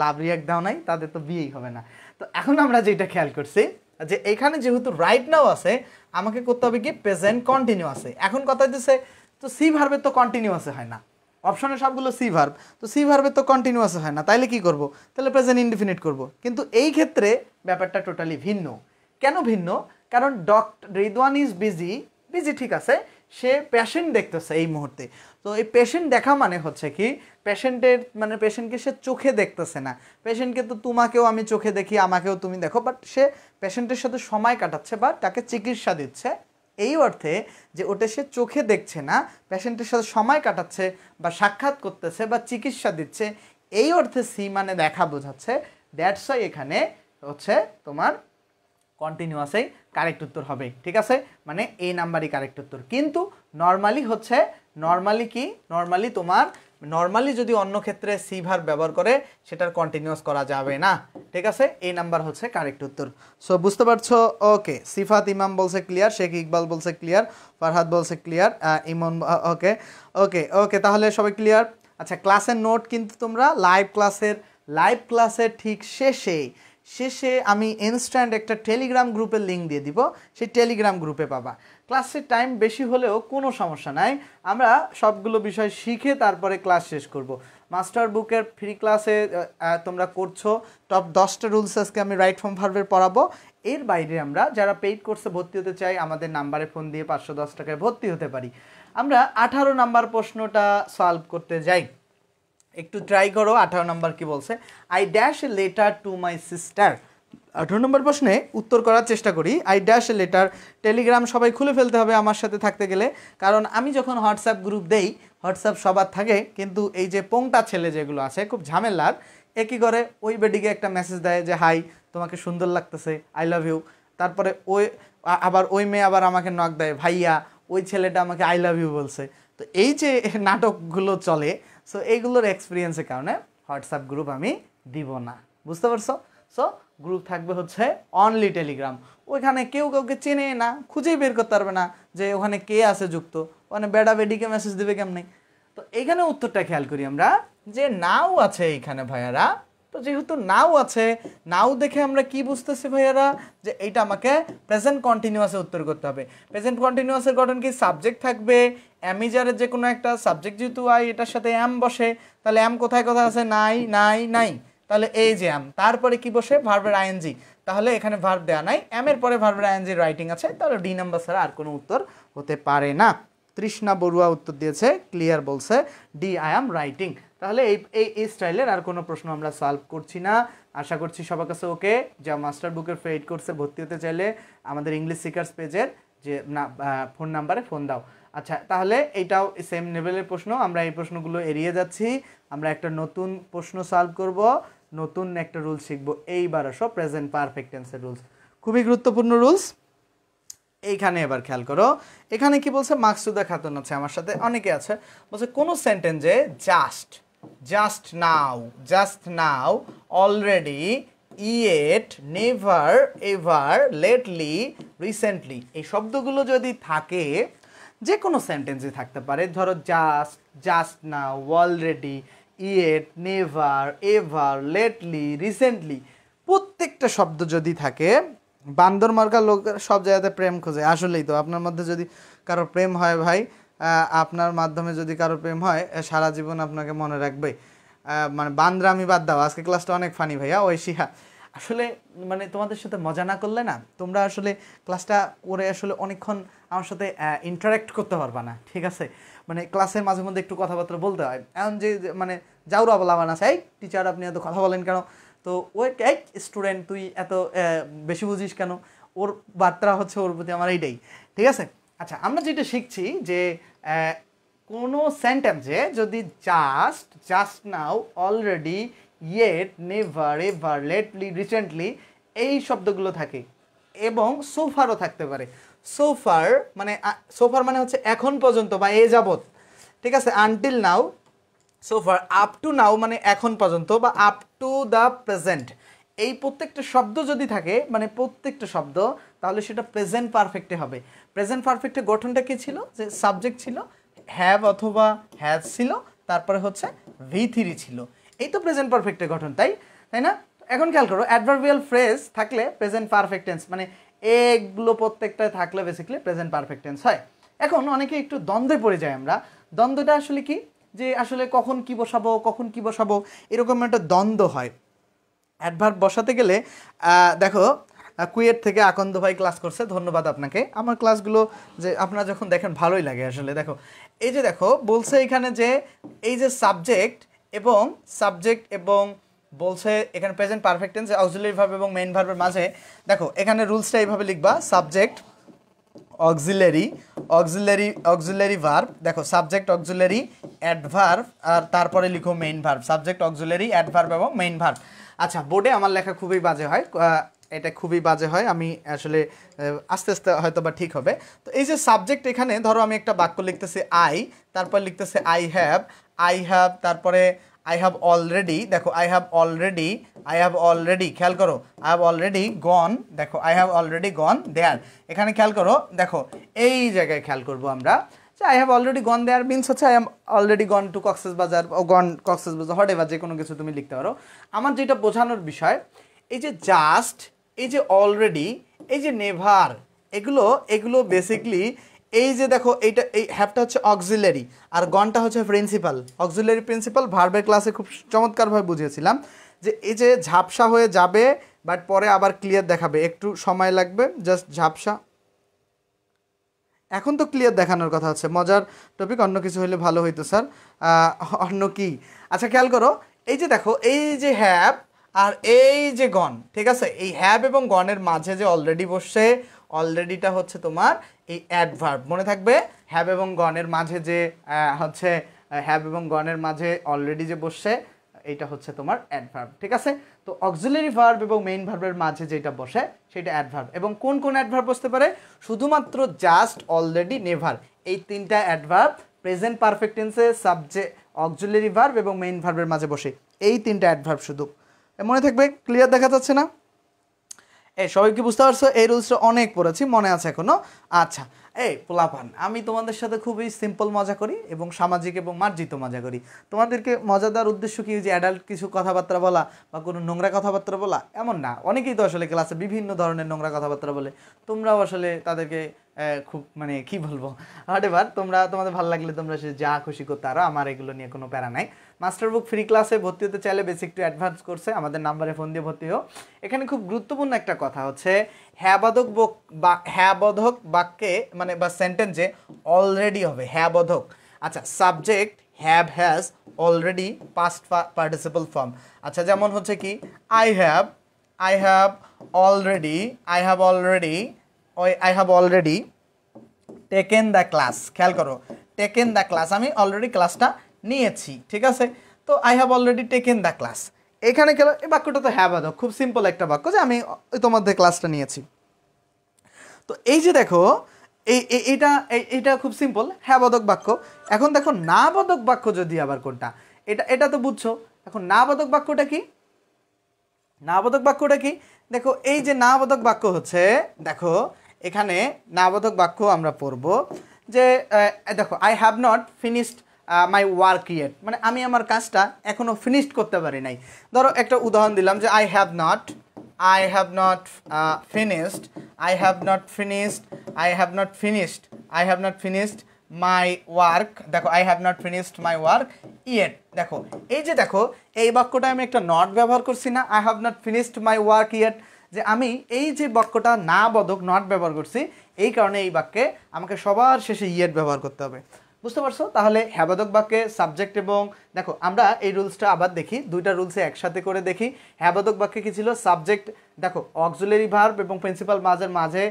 লাভ রিয়াক্ট দাও নাই তাদের তো বিয়েই হবে না। তো এখন আমরা যেটা খেয়াল করছি যে এখানে যেহেতু রাইট নাও আছে, আমাকে করতে হবে কি প্রেজেন্ট কন্টিনিউয়াসে। এখন কথা হচ্ছে তো সি ভার্বের তো কন্টিনিউয়াসে হয় না, অপশনে সবগুলো সি ভার্ব, তো সি ভার্বের তো কন্টিনিউয়াসে হয় না, তাইলে কি করব? তাহলে প্রেজেন্ট ইনডিফিনিট করব। কিন্তু এই ক্ষেত্রে ব্যাপারটা টোটালি ভিন্ন। কেন ভিন্ন? কারণ doctor Ridwan is busy, busy ঠিক আছে, সে পেশেন্ট দেখতেছে এই মুহূর্তে। তো এই পেশেন্ট দেখা মানে হচ্ছে কি পেশেন্টের মানে পেশেন্টকে সে চোখে দেখতেছে না, পেশেন্টকে তো তোমাকেও আমি চোখে দেখি, আমাকেও তুমি দেখো, বাট সে পেশেন্টের সাথে সময় কাটাচ্ছে বা তাকে চিকিৎসা দিচ্ছে, এই অর্থে যে ওটা সে চোখে দেখছে না, পেশেন্টের সাথে সময় কাটাচ্ছে বা সাক্ষাৎ করতেছে বা চিকিৎসা দিচ্ছে, এই অর্থে সি মানে দেখা বোঝাচ্ছে। দ্যাটস ওয়াই এখানে হচ্ছে তোমার কন্টিনিউয়াসেই কারেক্ট উত্তর হবে, ঠিক আছে, মানে এই নাম্বারই কারেক্ট উত্তর। কিন্তু নর্মালি হচ্ছে নর্মালি কি নর্মালি তোমার নর্মালি যদি অন্য ক্ষেত্রে সি ভার্ব ব্যবহার করে সেটার কন্টিনিউয়াস করা যাবে না, ঠিক আছে, এই নাম্বার হচ্ছে কারেক্ট উত্তর। সো বুঝতে পারছো? ওকে, সিফাত ইমাম বলছে ক্লিয়ার, শেখ ইকবাল বলছে ক্লিয়ার, ফারহাদ বলছে ক্লিয়ার, ইমন ওকে ওকে ওকে, তাহলে সবাই ক্লিয়ার। আচ্ছা, ক্লাসের নোট কিন্তু তোমরা লাইভ ক্লাসের ঠিক শেষে আমি ইনস্ট্যান্ট একটা টেলিগ্রাম গ্রুপের লিঙ্ক দিয়ে দিব, সেই টেলিগ্রাম গ্রুপে পাবা। ক্লাসের টাইম বেশি হলেও কোনো সমস্যা নাই, আমরা সবগুলো বিষয় শিখে তারপরে ক্লাস শেষ করব। মাস্টার বুকের ফ্রি ক্লাসে তোমরা করছো, টপ 10টা রুলস আজকে আমি রাইট ফর্ম ভার্বের পড়াবো। এর বাইরে আমরা যারা পেইড কোর্সে ভর্তি হতে চাই আমাদের নাম্বারে ফোন দিয়ে 510 টাকায় ভর্তি হতে পারি। আমরা 18 নাম্বার প্রশ্নটা সলভ করতে যাই, একটু ট্রাই করো। 18 নম্বর কি বলছে? I dash a letter to my sister. 18 নম্বর প্রশ্নে উত্তর করার চেষ্টা করি। I dash a letter, Telegram সবাই খুলে ফেলতে হবে আমার সাথে থাকতে গেলে, কারণ আমি যখন হোয়াটসঅ্যাপ গ্রুপ দেই হোয়াটসঅ্যাপ সবার থাকে, কিন্তু এই যে পোংটা ছেলে যেগুলো আছে খুব ঝামেলার, একই করে ওই বেডিকে একটা মেসেজ দেয় যে হাই তোমাকে সুন্দর লাগতেছে, আই লাভ ইউ, তারপরে ওই মেয়ে আবার আমাকে নক দেয় ভাইয়া ওই ছেলেটা আমাকে আই লাভ ইউ বলছে। তো এই যে নাটকগুলো চলে, সো এইগুলোর এক্সপিরিয়েন্সের কারণে হোয়াটসঅ্যাপ গ্রুপ আমি দিব না, বুঝতে পারছো? সো গ্রুপ থাকবে হচ্ছে অনলি টেলিগ্রাম। ওইখানে কেউ কাউকে চেনে না, খুঁজেই বের করতে পারবে না যে ওখানে কে আছে যুক্ত, ওখানে বেডা বেডিকে মেসেজ দেবে কেমনি। তো এইখানে উত্তরটা খেয়াল করি আমরা যে নাও আছে এইখানে ভাইয়ারা। তো যেহেতু নাও আছে, নাও দেখে আমরা কি বুঝতেছি ভাইয়ারা যে এইটা আমাকে প্রেজেন্ট কন্টিনিউয়াসে উত্তর করতে হবে। প্রেজেন্ট কন্টিনিউয়াসের গঠন কি? সাবজেক্ট থাকবে, অ্যামিজারের যে কোনো একটা সাবজেক্ট যেহেতু আই, এটার সাথে অ্যাম বসে, তাহলে অ্যাম কোথায় কোথায় আছে? নাই নাই নাই, তাহলে এই যে অ্যাম, তারপরে কি বসে? ভার্বের আইএনজি, তাহলে এখানে ভার্ব দেওয়া নাই, অ্যামের পরে ভার্বের আইএনজি রাইটিং আছে, তাহলে ডি নাম্বার ছাড়া আর কোনো উত্তর হতে পারে না। তৃষ্ণা বড়ুয়া উত্তর দিয়েছে ক্লিয়ার, বলছে ডি আই অ্যাম রাইটিং। তাহলে এই স্টাইলের আর কোনো প্রশ্ন আমরা সলভ করছি না। আশা করছি সবার কাছে ওকে। যা মাস্টার বুকের পেইড কোর্সে ভর্তি হতে চাইলে আমাদের ইংলিশ সিকার্স পেজের যে ফোন নাম্বারে ফোন দাও। আচ্ছা, তাহলে এইটাও সেম লেভেলের প্রশ্ন, আমরা এই প্রশ্নগুলো এড়িয়ে যাচ্ছি। আমরা একটা নতুন প্রশ্ন সলভ করব, নতুন একটা রুলস শিখবো, এইবার সব প্রেজেন্ট পারফেক্ট টেন্সের রুলস, খুবই গুরুত্বপূর্ণ রুলস। এইখানে এবার খেয়াল করো, এখানে কি বলছে? মাকসুদা খাতুন আছে আমার সাথে, অনেকে আছে, বলছে কোনো সেন্টেন্সে just now, already, yet, never, ever, lately, recently, এই শব্দগুলো যদি থাকে, যে কোনো সেন্টেন্সে থাকতে পারে, ধরো just now, already, yet, never, ever, lately, recently, প্রত্যেকটা শব্দ যদি থাকে, বান্দর মার্কা লোক সব জায়গাতে প্রেম খোঁজে। আসলেই তো, আপনার মধ্যে যদি কারো প্রেম হয় ভাই, আপনার মাধ্যমে যদি কারো প্রেম হয়, সারা জীবন আপনাকে মনে রাখবে। মানে বান্দরা আমি বাদ দাও, আজকে ক্লাসটা অনেক ফানি ভাইয়া, ঐশিয়া আসলে মানে তোমাদের সাথে মজা না করলে না তোমরা আসলে ক্লাসটা করে আসলে অনেকক্ষণ আমার সাথে ইন্টারাক্ট করতে পারবা না, ঠিক আছে? মানে ক্লাসের মাঝে মধ্যে একটু কথাবার্তা বলতে হয়, এমন যে মানে যাওরা বলা আছে, এই টিচার আপনি এত কথা বলেন কেন, তো ওই স্টুডেন্ট তুই এত বেশি বুঝিস কেন, ওর বার্তা হচ্ছে ওর প্রতি আমার এইটাই, ঠিক আছে? আচ্ছা, আমরা যেটা শিখছি যে কোনো সেন্টেন্সে যদি just now, already, yet, never, ever, lately, recently এই শব্দগুলো থাকে, এবং সোফারও থাকতে পারে। সোফার মানে হচ্ছে এখন পর্যন্ত বা এ যাবৎ, ঠিক আছে? আনটিল নাও, সোফার, আপ টু নাও মানে এখন পর্যন্ত বা আপ টু দ্য প্রেজেন্ট, এই প্রত্যেকটা শব্দ যদি থাকে, মানে প্রত্যেকটা শব্দ, তাহলে সেটা প্রেজেন্ট পারফেক্টে হবে। প্রেজেন্ট পারফেক্টের গঠনটা কি ছিল? যে সাবজেক্ট ছিল হ্যাভ অথবা হ্যাজ ছিল, তারপরে হচ্ছে V3 ছিল, এই তো প্রেজেন্ট পারফেক্টের গঠন, তাই না? এখন খেয়াল করো, অ্যাডভার্বিয়াল ফ্রেজ থাকলে প্রেজেন্ট পারফেক্ট টেন্স, মানে এগুলো প্রত্যেকটা থাকলে বেসিক্যালি প্রেজেন্ট পারফেক্ট টেন্স হয়। এখন অনেকে একটু দ্বন্দ্বে পড়ে যায় আমরা। দ্বন্দ্বটা আসলে কি, যে আসলে কখন কি বসাবো এরকম একটা দ্বন্দ্ব হয়। অ্যাডভার্ব বসাতে গেলে দেখো, কুয়েট থেকে আকন্দ ভাই ক্লাস করছে, ধন্যবাদ আপনাকে। আমার ক্লাসগুলো যে আপনারা যখন দেখেন ভালোই লাগে আসলে। দেখো এই যে দেখো বলছে এখানে যে এই যে সাবজেক্ট এবং বলছে এখানে present perfect tense, auxiliary verb এবং মেইন ভার্বের মাঝে দেখো এখানে রুলসটা এইভাবে লিখবা, সাবজেক্ট অক্সিলারি ভার্ব, দেখো সাবজেক্ট অক্সিলারি অ্যাডভার্ব আর তারপরে লিখো main verb, subject auxiliary adverb এবং মেইন ভার্ব। আচ্ছা, বোর্ডে আমার লেখা খুবই বাজে হয়, এটা খুবই বাজে হয়, আমি আসলে আস্তে আস্তে হয়তো বা ঠিক হবে। তো এই যে সাবজেক্ট, এখানে ধরো আমি একটা বাক্য লিখতেছি আই, তারপর লিখতেছি আই হ্যাভ, তারপরে আই হ্যাভ অলরেডি, দেখো আই হ্যাভ অলরেডি, খেয়াল করো আই হ্যাভ অলরেডি গন, দেখো আই হ্যাভ অলরেডি গন দেয়ার। এখানে খেয়াল করো, দেখো এই জায়গায় খেয়াল করবো আমরা যে I have already gone there means হচ্ছে I am already gone to Cox's Bazar, whatever, যে কোনো কিছু তুমি লিখতে পারো। আমার যেটা বোঝানোর বিষয়, এই যে জাস্ট, এই যে অলরেডি, এই যে নেভার, এগুলো বেসিকলি এই যে দেখো এইটা, এই হ্যাভটা হচ্ছে অক্সিলারি আর গনটা হচ্ছে প্রিন্সিপাল। অক্সিলারি প্রিন্সিপাল ভার্বের ক্লাসে খুব চমৎকারভাবে বুঝিয়েছিলাম যে এই যে ঝাপসা হয়ে যাবে বাট পরে আবার ক্লিয়ার দেখাবে, একটু সময় লাগবে, জাস্ট ঝাপসা। এখন তো ক্লিয়ার দেখানোর কথা হচ্ছে, মজার টপিক, অন্য কিছু হলে ভালো হইতো স্যার। অন্য কি? আচ্ছা খেয়াল করো, এই যে দেখো এই যে হ্যাভ আর এই যে গন, ঠিক আছে, এই হ্যাভ এবং গনের মাঝে যে অলরেডি বসছে, অলরেডিটা হচ্ছে তোমার এই অ্যাডভার্ব, মনে থাকবে। হ্যাভ এবং গনের মাঝে যে হচ্ছে হ্যাভ এবং গনের মাঝে অলরেডি যে বসছে, এইটা হচ্ছে তোমার অ্যাডভার্ব, ঠিক আছে। তো অক্সিলারি ভার্ব এবং মেইন ভার্বের মাঝে যেটা বসে সেটা অ্যাডভার্ব। এবং কোন কোন অ্যাডভার্ব বসতে পারে? শুধুমাত্র জাস্ট, অলরেডি, নেভার, এই তিনটা অ্যাডভার্ব প্রেজেন্ট পারফেক্ট টেন্সে সাবজেক্ট অক্সিলারি ভার্ব এবং মেইন ভার্বের মাঝে বসে, এই তিনটা অ্যাডভার্ব শুধু, মনে থাকবে। ক্লিয়ার দেখা যাচ্ছে না? এই সবাই কি বুঝতে পারছো? এই রুলসটা অনেক পড়েছি, মনে আছে এখনো? আচ্ছা, এই পোলাপান, আমি তোমাদের সাথে খুবই সিম্পল মজা করি এবং সামাজিক এবং মার্জিত মজা করি। তোমাদেরকে মজা দেওয়ার উদ্দেশ্য কি যে অ্যাডাল্ট কিছু কথাবার্তা বলা বা কোনো নোংরা কথাবার্তা বলা? এমন না, অনেকেই তো আসলে ক্লাসে বিভিন্ন ধরনের নোংরা কথাবার্তা বলে, তোমরাও আসলে তাদেরকে খুব মানে কি বলবো, এবার তোমাদের ভালো লাগলে তোমরা সে যা খুশি করতে পারো, আমার এগুলো নিয়ে কোনো প্যারা নাই। মাস্টার বুক ফ্রি ক্লাসে ভর্তি হতে চাইলে বেসিক টু অ্যাডভান্স কোর্সে আমাদের নাম্বারে ফোন দিয়ে ভর্তি হও। এখানে খুব গুরুত্বপূর্ণ একটা কথা হচ্ছে, হ্যাবোধক বাক্যে মানে বা সেন্টেন্সে অলরেডি হবে হ্যাবোধক। আচ্ছা, subject have has already past participle form. আচ্ছা, যেমন হচ্ছে কি I have already taken the class. খেয়াল করো, টেকেন দ্য ক্লাস, আমি অলরেডি ক্লাসটা নিয়েছি, ঠিক আছে। তো I have already taken the class, এখানে গেল এই বাক্যটা তো হ্যাবোধক, খুব সিম্পল একটা বাক্য যে আমি তোমাদের ক্লাসটা নিয়েছি। তো এই যে দেখো এইটা খুব সিম্পল হ্যাবোধক বাক্য। এখন দেখো না বোধক বাক্য যদি আবার কোনটা, এটা তো বুঝছো। এখন না বোধক বাক্যটা কি? না বোধক বাক্যটা কি? দেখো এই যে না বোধক বাক্য হচ্ছে, দেখো এখানে না বোধক বাক্য আমরা পড়ব যে দেখো I have not finished my work yet, মানে আমি আমার কাজটা এখনো ফিনিশড করতে পারি নাই। ধরো একটা উদাহরণ দিলাম যে I have not finished my work. দেখো I have not finished my work yet. দেখো এই যে দেখো এই বাক্যটা আমি একটা নট ব্যবহার করছি না, I have not finished my work yet, যে আমি এই যে বাক্যটা না বোধক নট ব্যবহার করছি, এই কারণে এই বাক্যে আমাকে সবার শেষে ইয়েট ব্যবহার করতে হবে। বুঝতে পারছো? তাহলে হ্যাবোধক বাক্যে সাবজেক্ট এবং দেখো আমরা এই রুলসটা আবার দেখি, দুইটা রুলসে একসাথে করে দেখি। হ্যাবোধক বাক্যে কি ছিল? সাবজেক্ট দেখো অক্সিলারি ভার্ব এবং প্রিন্সিপাল মাঝে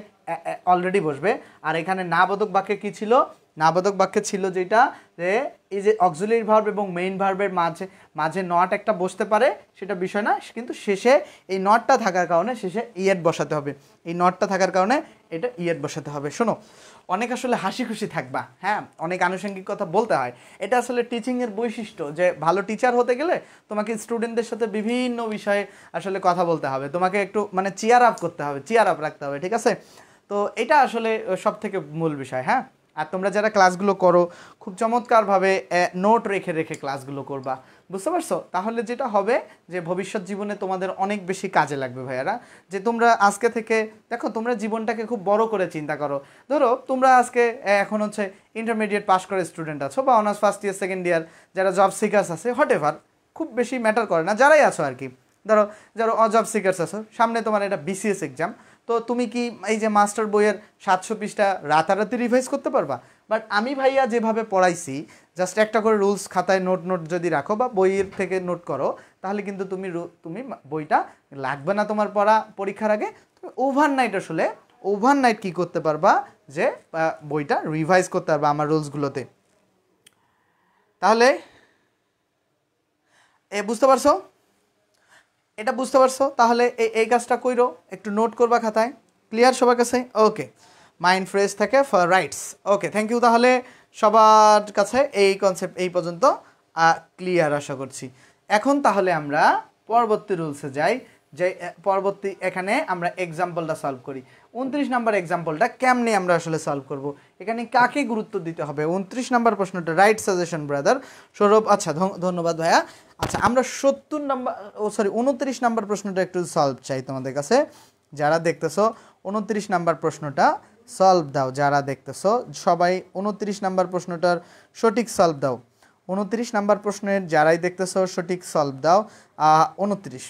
অলরেডি বসবে। আর এখানে না বোধক বাক্যে কি ছিল? না বোধক বাক্যে ছিল যেটা যে এই যে অক্সিলারি ভার্ব এবং মেইন ভার্বের মাঝে নট একটা বসতে পারে, সেটা বিষয় না, কিন্তু শেষে এই নটটা থাকার কারণে শেষে ইয়েট বসাতে হবে। এই নটটা থাকার কারণে এটা ইয়েট বসাতে হবে। শোনো, অনেক আসলে হাসি খুশি থাকবা, হ্যাঁ, অনেক আনুষঙ্গিক কথা বলতে হয়। এটা আসলে টিচিংয়ের বৈশিষ্ট্য, যে ভালো টিচার হতে গেলে তোমাকে স্টুডেন্টদের সাথে বিভিন্ন বিষয়ে আসলে কথা বলতে হবে, তোমাকে একটু মানে চিয়ার আপ করতে হবে, চিয়ার আপ রাখতে হবে, ঠিক আছে। তো এটা আসলে সব থেকে মূল বিষয়। হ্যাঁ, আর তোমরা যারা ক্লাসগুলো করো খুব চমৎকারভাবে নোট রেখে ক্লাসগুলো করবা। বুঝতে পারছো? তাহলে যেটা হবে যে ভবিষ্যৎ জীবনে তোমাদের অনেক বেশি কাজে লাগবে ভাইয়ারা, যে তোমরা আজকে থেকে দেখো তোমরা জীবনটাকে খুব বড় করে চিন্তা করো। ধরো তোমরা আজকে এখন হচ্ছে ইন্টারমিডিয়েট পাস করে স্টুডেন্ট আছো, বা honours first year second year যারা জব সিকার্স আছে, হোয়াট এভার, খুব বেশি ম্যাটার করে না, যারাই আছো আর কি। ধরো যারা অজব সিকার্স আছো, সামনে তোমার এটা বিসিএস এক্সাম, তো তুমি কি এই যে মাস্টার বইয়ের 700 পৃষ্ঠা রাতারাতি রিভাইজ করতে পারবা? বাট আমি ভাইয়া যেভাবে পড়াইছি, জাস্ট একটা করে রুলস খাতায় নোট যদি রাখো বা বইয়ের থেকে নোট করো, তাহলে কিন্তু তুমি বইটা লাগবে না তোমার পড়া পরীক্ষার আগে। তুমি ওভারনাইট আসলে ওভারনাইট কী করতে পারবা, যে বইটা রিভাইজ করতে পারবা আমার রুলসগুলোতে। তাহলে বুঝতে পারছো? এটা বুঝতে পারছো? তাহলে এই কাজটা কইরো, একটু নোট করবা খাতায়। ক্লিয়ার সবার কাছে? ওকে, মাইন্ড ফ্রেশ থাকে for rights. Okay, thank you. তাহলে সবার কাছে এই কনসেপ্ট এই পর্যন্ত ক্লিয়ার আশা করছি। এখন তাহলে আমরা পরবর্তী রুলসে যাই, যে পরবর্তী এখানে আমরা এক্সাম্পলটা সলভ করি। 29 নাম্বার এক্সাম্পলটা কেমনে আমরা আসলে সলভ করব, এখানে কাকে গুরুত্ব দিতে হবে? 29 নাম্বার প্রশ্নটা, রাইট সাজেশন ব্রাদার সৌরভ। আচ্ছা, ধন্যবাদ ভাইয়া। আচ্ছা, আমরা 29 নাম্বার প্রশ্নটা একটু সলভ চাই তোমাদের কাছে, যারা দেখতেছো 29 নাম্বার প্রশ্নটা সলভ দাও। যারা দেখতেছো সবাই 29 নাম্বার প্রশ্নটার সঠিক সলভ দাও। 29 নাম্বার প্রশ্নের যারাই দেখতেছো সঠিক সলভ দাও। 29।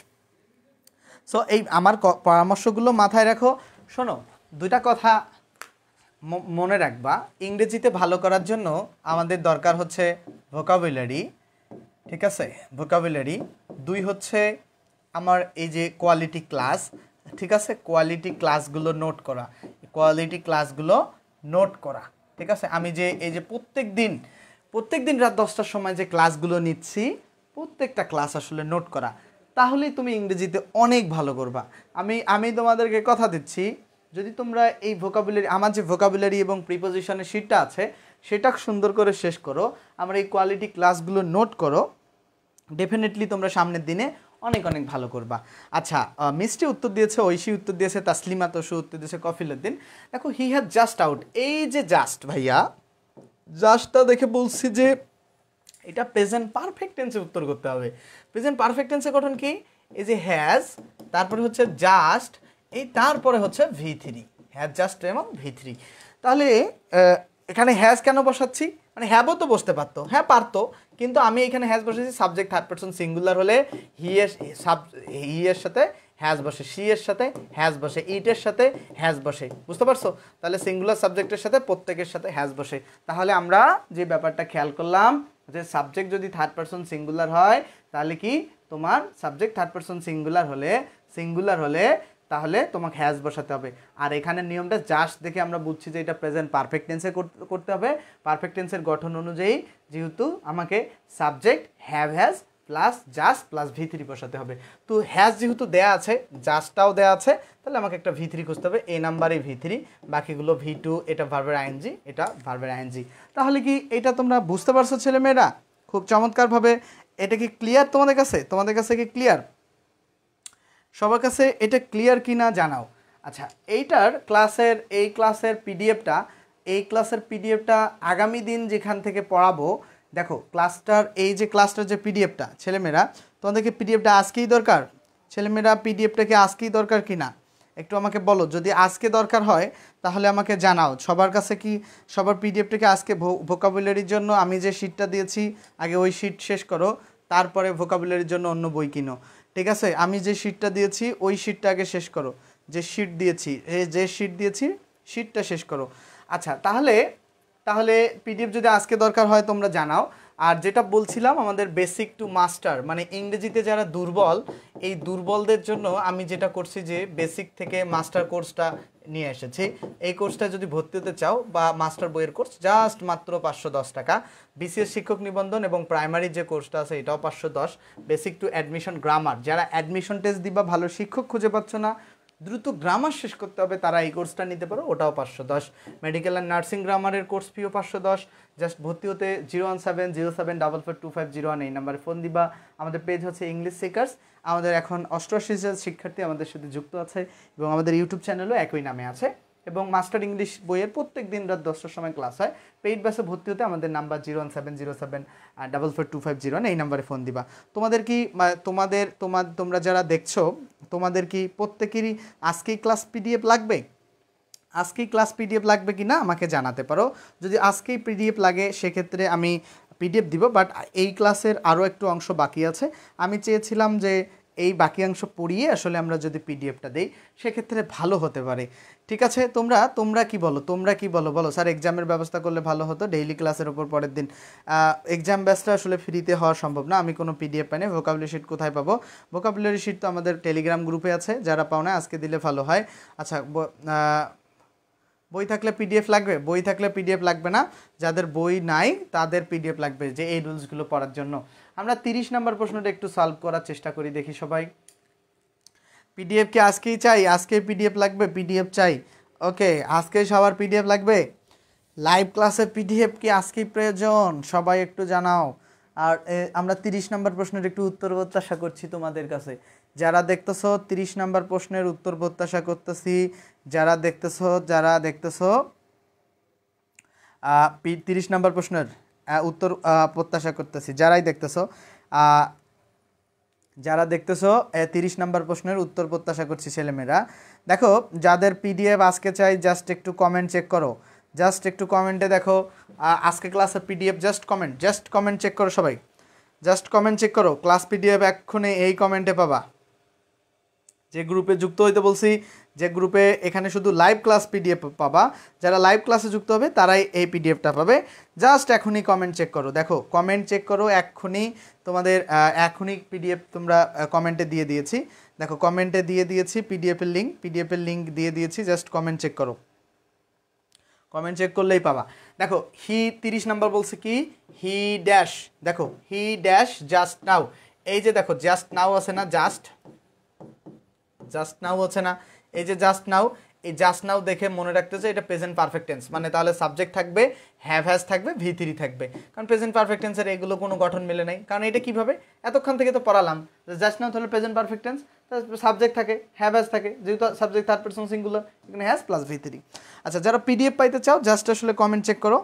সো এই আমার পরামর্শগুলো মাথায় রাখো। শোনো, দুইটা কথা মনে রাখবা, ইংরেজিতে ভালো করার জন্য আমাদের দরকার হচ্ছে ভোকাবুলারি, ঠিক আছে, ভোকাবুলারি। 2 হচ্ছে আমার এই যে কোয়ালিটি ক্লাস, ঠিক আছে, কোয়ালিটি ক্লাসগুলো নোট করা, কোয়ালিটি ক্লাসগুলো নোট করা, ঠিক আছে। আমি যে এই যে প্রত্যেক দিন রাত 10টার সময় যে ক্লাসগুলো নিচ্ছি, প্রত্যেকটা ক্লাস আসলে নোট করা, তাহলেই তুমি ইংরেজিতে অনেক ভালো করবা। আমি তোমাদেরকে কথা দিচ্ছি, যদি তোমরা এই ভোকাবুলারি, আমার যে ভোকাবুলারি এবং প্রিপোজিশনের শীটটা আছে সেটা সুন্দর করে শেষ করো, আমরা এই কোয়ালিটি ক্লাসগুলো নোট করো, ডেফিনেটলি তোমরা সামনের দিনে অনেক অনেক ভালো করবা। আচ্ছা, মিষ্টি উত্তর দিয়েছে, ঐশী উত্তর দিয়েছে, তাসলিমা তসু উত্তর দিয়েছে, কফিলউদ্দিন। দেখো, হি হ্যাজ জাস্ট আউট, এই যে জাস্ট ভাইয়া, জাস্টটা দেখে বলছি যে এটা প্রেজেন্ট পারফেক্ট টেন্সে উত্তর করতে হবে। প্রেজেন্ট পারফেক্ট টেন্সে গঠন কি? এই যে হ্যাজ, তারপরে হচ্ছে জাস্ট, এই তারপরে হচ্ছে V3, হ্যাজ জাস্ট এবং V3। তাহলে এখানে হ্যাজ কেন বসাচ্ছি, মানে হ্যাভও তো বসতে পারতো, হ্যাঁ পারতো, কিন্তু আমি এখানে হ্যাজ বসেছি। সাবজেক্ট থার্ড পারসন সিঙ্গুলার হলে হি এর সাথে হ্যাজ বসে, সি এর সাথে হ্যাজ বসে, ইটের সাথে হ্যাজ বসে, বুঝতে পারছো? তাহলে সিঙ্গুলার সাবজেক্টের সাথে প্রত্যেকের সাথে হ্যাজ বসে। তাহলে আমরা যে ব্যাপারটা খেয়াল করলাম, যে সাবজেক্ট যদি থার্ড পারসন সিঙ্গুলার হয়, তাহলে কি তোমার সাবজেক্ট থার্ড পারসন সিঙ্গুলার হলে তাহলে তোমাকে হ্যাজ বসাতে হবে। আর এখানে নিয়মটা জাস্ট দেখে আমরা বুঝছি যে এটা প্রেজেন্ট পারফেক্ট টেন্সে করতে হবে। পারফেক্ট টেন্সের গঠন অনুযায়ী যেহেতু আমাকে subject has plus just plus V3 বসাতে হবে। তো হ্যাজ যেহেতু দেয়া আছে, জাস্টটাও দেয়া আছে, তাহলে আমাকে একটা V3 খুঁজতে হবে। এই নাম্বারে V3, বাকিগুলো V2, এটা ভার্বের আইএনজি, এটা ভার্বের আইএনজি। তাহলে কি এটা তোমরা বুঝতে পারছো ছেলেমেয়েরা খুব চমৎকারভাবে? এটা কি ক্লিয়ার তোমাদের কাছে কি ক্লিয়ার? সবার কাছে এটা ক্লিয়ার কি না জানাও। আচ্ছা, এই ক্লাসের পিডিএফটা আগামী দিন যেখান থেকে পড়াবো, দেখো ক্লাসটার যে পিডিএফটা, ছেলেমেয়েরা তোমাদেরকে পিডিএফটা আজকেই দরকার? ছেলেমেয়েরা পিডিএফটা কি আজকেই দরকার কি না একটু আমাকে বলো। যদি আজকে দরকার হয় তাহলে আমাকে জানাও। সবার পিডিএফটাকে আজকে ভোকাবুলারির জন্য আমি যে শিটটা দিয়েছি, আগে ওই শিট শেষ করো, তারপরে ভোকাবুলারির জন্য অন্য বই কিনো, ঠিক আছে? আমি যে শিটটা দিয়েছি ওই শিটটা আগে শেষ করো, যে শিট দিয়েছি শিটটা শেষ করো। আচ্ছা, তাহলে পিডিএফ যদি আজকে দরকার হয় তোমরা জানাও। আর যেটা বলছিলাম, আমাদের বেসিক টু মাস্টার, মানে ইংরেজিতে যারা দুর্বল, এই দুর্বলদের জন্য আমি যেটা করছি যে বেসিক থেকে মাস্টার কোর্সটা নিয়ে এসেছি। এই কোর্সটা যদি ভর্তি হতে চাও, বা মাস্টার বইয়ের কোর্স, জাস্ট মাত্র 510 টাকা। বিসিএস শিক্ষক নিবন্ধন এবং প্রাইমারি যে কোর্সটা আছে এটাও 510। বেসিক টু অ্যাডমিশন গ্রামার, যারা অ্যাডমিশন টেস্ট দিবা, ভালো শিক্ষক খুঁজে পাচ্ছ না, দ্রুত গ্রামার শেষ করতে হবে, তারা এই কোর্সটা নিতে পারো, ওটাও 510। মেডিকেল অ্যান্ড নার্সিং গ্রামারের কোর্স ফিও 510। জাস্ট ভর্তি হতে 01707442501 এই নাম্বারে ফোন দিবা। আমাদের পেজ হচ্ছে ইংলিশ সিকার্স। আমাদের এখন 88 জন শিক্ষার্থী আমাদের সাথে যুক্ত আছে, এবং আমাদের ইউটিউব চ্যানেলও একই নামে আছে। এবং মাস্টার ইংলিশ বইয়ের প্রত্যেক দিন রাত 10টার সময় ক্লাস হয়। পেইড ব্যাচে ভর্তি হতে আমাদের নাম্বার 01707442501 এই নাম্বারে ফোন দিবা। তোমাদের কি তোমরা যারা দেখছো তোমাদের কি প্রত্যেকেরই আজকেই ক্লাস পিডিএফ লাগবে? আজকেই ক্লাস পিডিএফ লাগবে কি না আমাকে জানাতে পারো। যদি আজকেই পিডিএফ লাগে সেক্ষেত্রে আমি পিডিএফ দিব, বাট এই ক্লাসের আরও একটু অংশ বাকি আছে। আমি চেয়েছিলাম যে এই বাকি অংশ পড়িয়ে আসলে আমরা যদি পিডিএফটা দেই সেক্ষেত্রে ভালো হতে পারে। ঠিক আছে, তোমরা কি বলো বলো স্যার এক্সামের ব্যবস্থা করলে ভালো হতো, ডেইলি ক্লাসের ওপর পরের দিন। এক্সাম ব্যাচটা আসলে ফ্রিতে হওয়া সম্ভব না, আমি কোনো পিডিএফ পাই না। ভোকাবুলারি শিট কোথায় পাবো? ভোকাবুলারি শিট তো আমাদের টেলিগ্রাম গ্রুপে আছে, যারা পাও না আজকে দিলে ভালো হয়। আচ্ছা, বই থাকলে পিডিএফ লাগবে? বই থাকলে পিডিএফ লাগবে না, যাদের বই নাই তাদের পিডিএফ লাগবে, যে এই রুলসগুলো পড়ার জন্য। আমরা 30 নম্বর প্রশ্নটা একটু সলভ করার চেষ্টা করি, দেখি সবাই। পিডিএফ কি আজকেই চাই? আজকেই পিডিএফ লাগবে? পিডিএফ চাই, ওকে, আজকেই সবার পিডিএফ লাগবে। লাইভ ক্লাসের পিডিএফ কি আজকেই প্রয়োজন? সবাই একটু জানাও। আর আমরা 30 নম্বর প্রশ্নের একটু উত্তর প্রত্যাশা করছি তোমাদের কাছে। যারা দেখতেছো 30 নম্বর প্রশ্নের উত্তর প্রত্যাশা করতেছি। যারা দেখতেছো 30 নম্বর প্রশ্নের উত্তর প্রত্যাশা করতেছি। যারা দেখতেছো 30 নম্বর প্রশ্নের উত্তর প্রত্যাশা করছি ছেলেমেয়েরা। দেখো, যাদের পিডিএফ আজকে চাই জাস্ট একটু কমেন্ট চেক করো, জাস্ট একটু কমেন্টে দেখো আজকে ক্লাসের পিডিএফ, জাস্ট কমেন্ট চেক করো সবাই, জাস্ট কমেন্ট চেক করো। ক্লাস পিডিএফ এক্ষুনি এই কমেন্টে পাবা। যে গ্রুপে যুক্ত হইতে বলছি, যে গ্রুপে এখানে শুধু লাইভ ক্লাস পিডিএফ পাবা, যারা লাইভ ক্লাসে যুক্ত হবে তারাই এই পিডিএফটা পাবে। জাস্ট এখনই কমেন্ট চেক করো, দেখো কমেন্ট চেক করো এক্ষুনি। তোমাদের এখনই পিডিএফ তোমরা কমেন্টে দিয়ে দিয়েছি, দেখো কমেন্টে দিয়ে দিয়েছি পিডিএফের লিঙ্ক দিয়ে দিয়েছি, জাস্ট কমেন্ট চেক করো। কমেন্ট চেক করলেই পাবা। দেখো হি 30 নাম্বার বলছে কি, হি ড্যাশ, দেখো হি ড্যাশ জাস্ট নাও। এই যে দেখো জাস্ট নাও আছে না, জাস্ট নাও আছে না, এই যে জাস্ট নাও, এই জাস্ট নাও দেখে মনে রাখতেছে এটা প্রেজেন্ট পারফেক্ট টেন্স, মানে তাহলে সাবজেক্ট থাকবে, হ্যাভ হ্যাজ থাকবে, V3 থাকবে। কারণ প্রেজেন্ট পারফেক্ট টেন্সের এগুলো কোনো গঠন মিলে নাই। কারণ এটা কিভাবে এতক্ষণ থেকে তো পড়ালাম, জাস্ট নাও তাহলে প্রেজেন্ট পারফেক্ট টেন্স, সাবজেক্ট থাকে, হ্যাভ হ্যাজ থাকে, যেহেতু সাবজেক্ট থার্ড পারসন সিঙ্গুলার, এখানে হ্যাজ প্লাস V3। আচ্ছা, যারা পিডিএফ পাইতে চাও জাস্ট আসলে কমেন্ট চেক করো,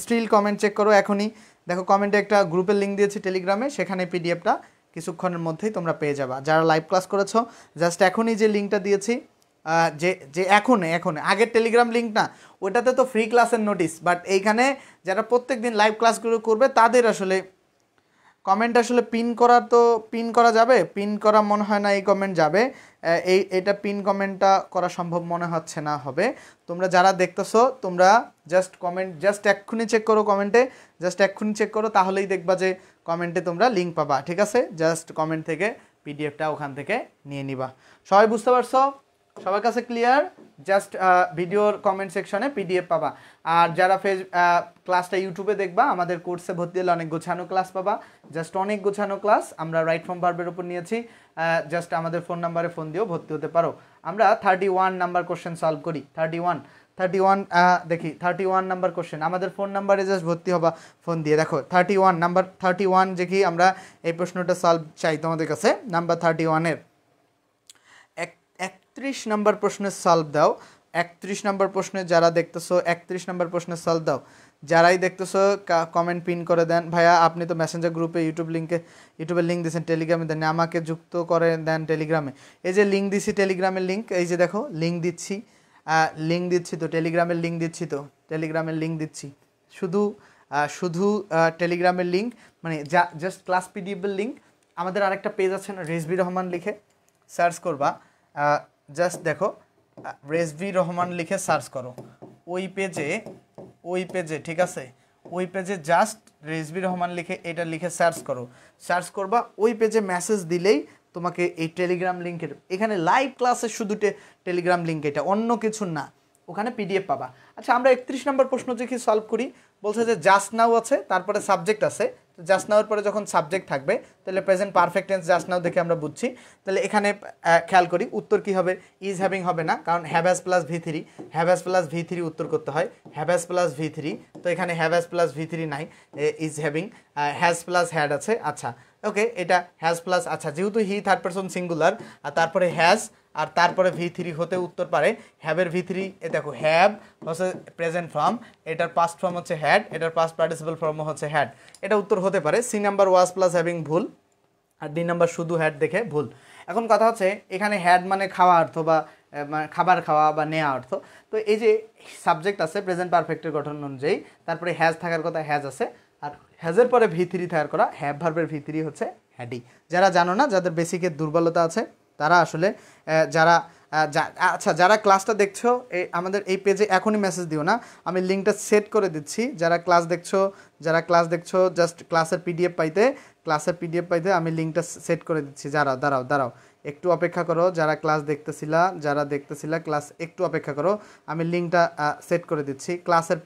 স্টিল কমেন্ট চেক করো এখনই। দেখো কমেন্টে একটা গ্রুপের লিঙ্ক দিয়েছি টেলিগ্রামে, সেখানে পিডিএফটা কিছুক্ষণের মধ্যেই তোমরা পেয়ে যাবা। যারা লাইভ ক্লাস করেছো জাস্ট এখনই যে লিঙ্কটা দিয়েছি, যে এখন আগের টেলিগ্রাম লিঙ্ক না, ওটাতে তো ফ্রি ক্লাসের নোটিস, বাট এইখানে যারা প্রত্যেক দিন লাইভ ক্লাসগুলো করবে তাদের আসলে কমেন্ট আসলে পিন করা যাবে, পিন করা মনে হয় না এই কমেন্ট যাবে, এটা পিন কমেন্টটা করা সম্ভব মনে হচ্ছে না হবে। তোমরা যারা দেখতেছো তোমরা জাস্ট কমেন্ট, জাস্ট এক্ষুনি চেক করো কমেন্টে, জাস্ট এক্ষুনি চেক করো, তাহলেই দেখবা যে কমেন্টে তোমরা লিঙ্ক পাবা। ঠিক আছে, জাস্ট কমেন্ট থেকে পিডিএফটা ওখান থেকে নিয়ে নিবা। সবাই বুঝতে পারছো? সবার কাছে ক্লিয়ার? জাস্ট ভিডিওর কমেন্ট সেকশনে পিডিএফ পাবা। আর যারা ক্লাসটা ইউটিউবে দেখবা, আমাদের কোর্সে ভর্তি হলে অনেক গোছানো ক্লাস পাবা, জাস্ট অনেক গোছানো ক্লাস আমরা রাইট ফ্রম ভার্বের উপর নিয়েছি। জাস্ট আমাদের ফোন নাম্বারে ফোন দিয়েও ভর্তি হতে পারো। আমরা 31 নাম্বার কোশ্চেন সলভ করি, 31 নাম্বার কোশ্চেন। আমাদের ফোন নাম্বারে জাস্ট ভর্তি হবা ফোন দিয়ে। দেখো 31 যে কি আমরা এই প্রশ্নটা সলভ চাই তোমাদের কাছে। নাম্বার 31-এর 31 নাম্বার প্রশ্নের সলভ দাও। 31 নাম্বার প্রশ্নে যারা দেখতেছো 31 নাম্বার প্রশ্নের সলভ দাও। যারাই দেখতেছো কমেন্ট পিন করে দেন। ভাইয়া আপনি তো মেসেঞ্জার গ্রুপে ইউটিউবের লিঙ্ক দিয়েছেন, টেলিগ্রামে দেন, আমাকে যুক্ত করে দেন টেলিগ্রামে। এই যে লিঙ্ক দিচ্ছি টেলিগ্রামের লিঙ্ক, এই যে দেখো লিঙ্ক দিচ্ছি তো টেলিগ্রামের লিঙ্ক দিচ্ছি, শুধু টেলিগ্রামের লিঙ্ক, মানে জাস্ট ক্লাস পিডিএফের লিঙ্ক। আমাদের আরেকটা পেজ আছে না, রেজবি রহমান লিখে সার্চ করবা, জাস্ট দেখো রেজবি রহমান লিখে সার্চ করো, ওই পেজে ঠিক আছে, ওই পেজে জাস্ট রেজবি রহমান লিখে এটা লিখে সার্চ করবা। ওই পেজে মেসেজ দিলেই তোমাকে এই টেলিগ্রাম লিঙ্কের, এখানে লাইভ ক্লাসের শুধু টেলিগ্রাম লিঙ্ক, এটা অন্য কিছু না, ওখানে পিডিএফ পাবা। আচ্ছা, আমরা 31 নম্বর প্রশ্ন যে কি সলভ করি, বলছে যে জাস্ট নাও আছে, তারপরে সাবজেক্ট আছে। জাস্ট নাওর পরে যখন সাবজেক্ট থাকবে তাহলে present perfect tense just now দেখে আমরা বুঝছি। তাহলে এখানে খেয়াল করি উত্তর কি হবে, ইজ হ্যাভিং হবে না, কারণ হ্যাভ হ্যাজ প্লাস V3 উত্তর করতে হয়, হ্যাভ হ্যাজ প্লাস V3, তো এখানে হ্যাভ হ্যাজ প্লাস V3 নাই, is having, has plus had আছে। আচ্ছা ওকে, এটা হ্যাজ প্লাস, আচ্ছা যেহেতু হি থার্ড পারসন সিঙ্গুলার আর তারপরে হ্যাজ আর তারপরে ভি3 হতে উত্তর পারে হ্যাভের ভি3, এ দেখো হ্যাভ হচ্ছে প্রেজেন্ট ফর্ম, এটার পাস্ট ফর্ম হচ্ছে হ্যাড, এটার পাস্ট পার্টিসিপল ফর্ম হচ্ছে হ্যাড, এটা উত্তর হতে পারে। C number was plus having ভুল, আর ডি নাম্বার শুধু হ্যাড দেখে ভুল। এখন কথা হচ্ছে এখানে হ্যাড মানে খাওয়া অর্থ বা মানে খাবার খাওয়া বা নেওয়া অর্থ। তো এই যে সাবজেক্ট আছে প্রেজেন্ট পারফেক্টের গঠন অনুযায়ী, তারপরে হ্যাজ থাকার কথা হ্যাজ আছে, আর হ্যাজের পরে ভি3 থাকার কথা হ্যাভ ভার্বের ভি3 হচ্ছে হ্যাডি। যারা জানো না, যাদের বেসিকের দুর্বলতা আছে তারা আসলে যারা আচ্ছা যারা ক্লাসটা দেখছো আমাদের এই পেজে এখনই মেসেজ দিও না, আমি লিঙ্কটা সেট করে দিচ্ছি। যারা ক্লাস দেখছো জাস্ট ক্লাসের পিডিএফ পাইতে আমি লিঙ্কটা সেট করে দিচ্ছি। দাঁড়াও একটু অপেক্ষা করো, যারা ক্লাস দেখতেছিলা ক্লাস একটু অপেক্ষা করো, আমি লিঙ্কটা সেট করে দিচ্ছি। ক্লাসের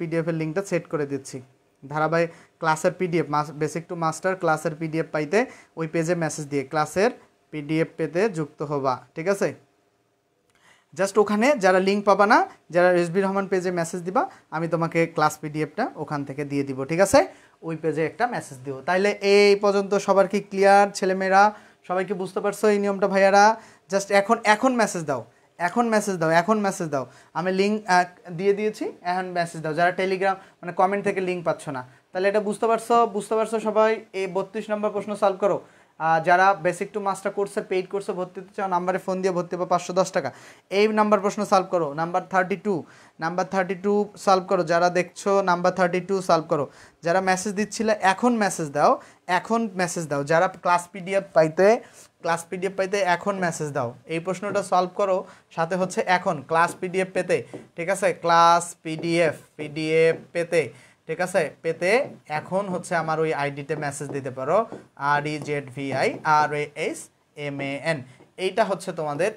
পিডিএফের লিঙ্কটা সেট করে দিচ্ছি। ধারাবাহিক ক্লাসের পিডিএফ বেসিক টু মাস্টার ক্লাসের পিডিএফ পাইতে ওই পেজে মেসেজ দিয়ে ক্লাসের পিডিএফ পেতে যুক্ত হবা, ঠিক আছে? জাস্ট ওখানে যারা লিঙ্ক পাবা না, যারা রেজবি রহমান পেজে মেসেজ দিবা, আমি তোমাকে ক্লাস পিডিএফটা ওখান থেকে দিয়ে দিব, ঠিক আছে? ওই পেজে একটা মেসেজ দিও। তাইলে এই পর্যন্ত সবার কি ক্লিয়ার? ছেলেমেয়েরা সবাইকে বুঝতে পারছো এই নিয়মটা ভাইয়ারা? জাস্ট এখন মেসেজ দাও। আমি লিঙ্ক দিয়ে দিয়েছি, এখন মেসেজ দাও। যারা টেলিগ্রাম মানে কমেন্ট থেকে লিঙ্ক পাচ্ছ না, তাহলে এটা বুঝতে পারছো সবাই? এই 32 নম্বর প্রশ্ন সলভ করো। যারা বেসিক টু মাস্টার কোর্সের পেইড কোর্সে ভর্তি হতে চাও, নাম্বারে ফোন দিয়ে ভর্তি পাবো 510 টাকা। এই নাম্বার প্রশ্ন সলভ করো, নাম্বার 32 সলভ করো। যারা দেখছো নাম্বার 32 সলভ করো। যারা মেসেজ দিচ্ছিলে এখন মেসেজ দাও। যারা ক্লাস পিডিএফ পাইতে এখন মেসেজ দাও। এই প্রশ্নটা সলভ করো, সাথে হচ্ছে এখন ক্লাস পিডিএফ পেতে, ঠিক আছে? ক্লাস পিডিএফ ঠিক আছে পেতে এখন হচ্ছে আমার ওই আইডিতে মেসেজ দিতে পারো, REZVIRASMAN। এইটা হচ্ছে তোমাদের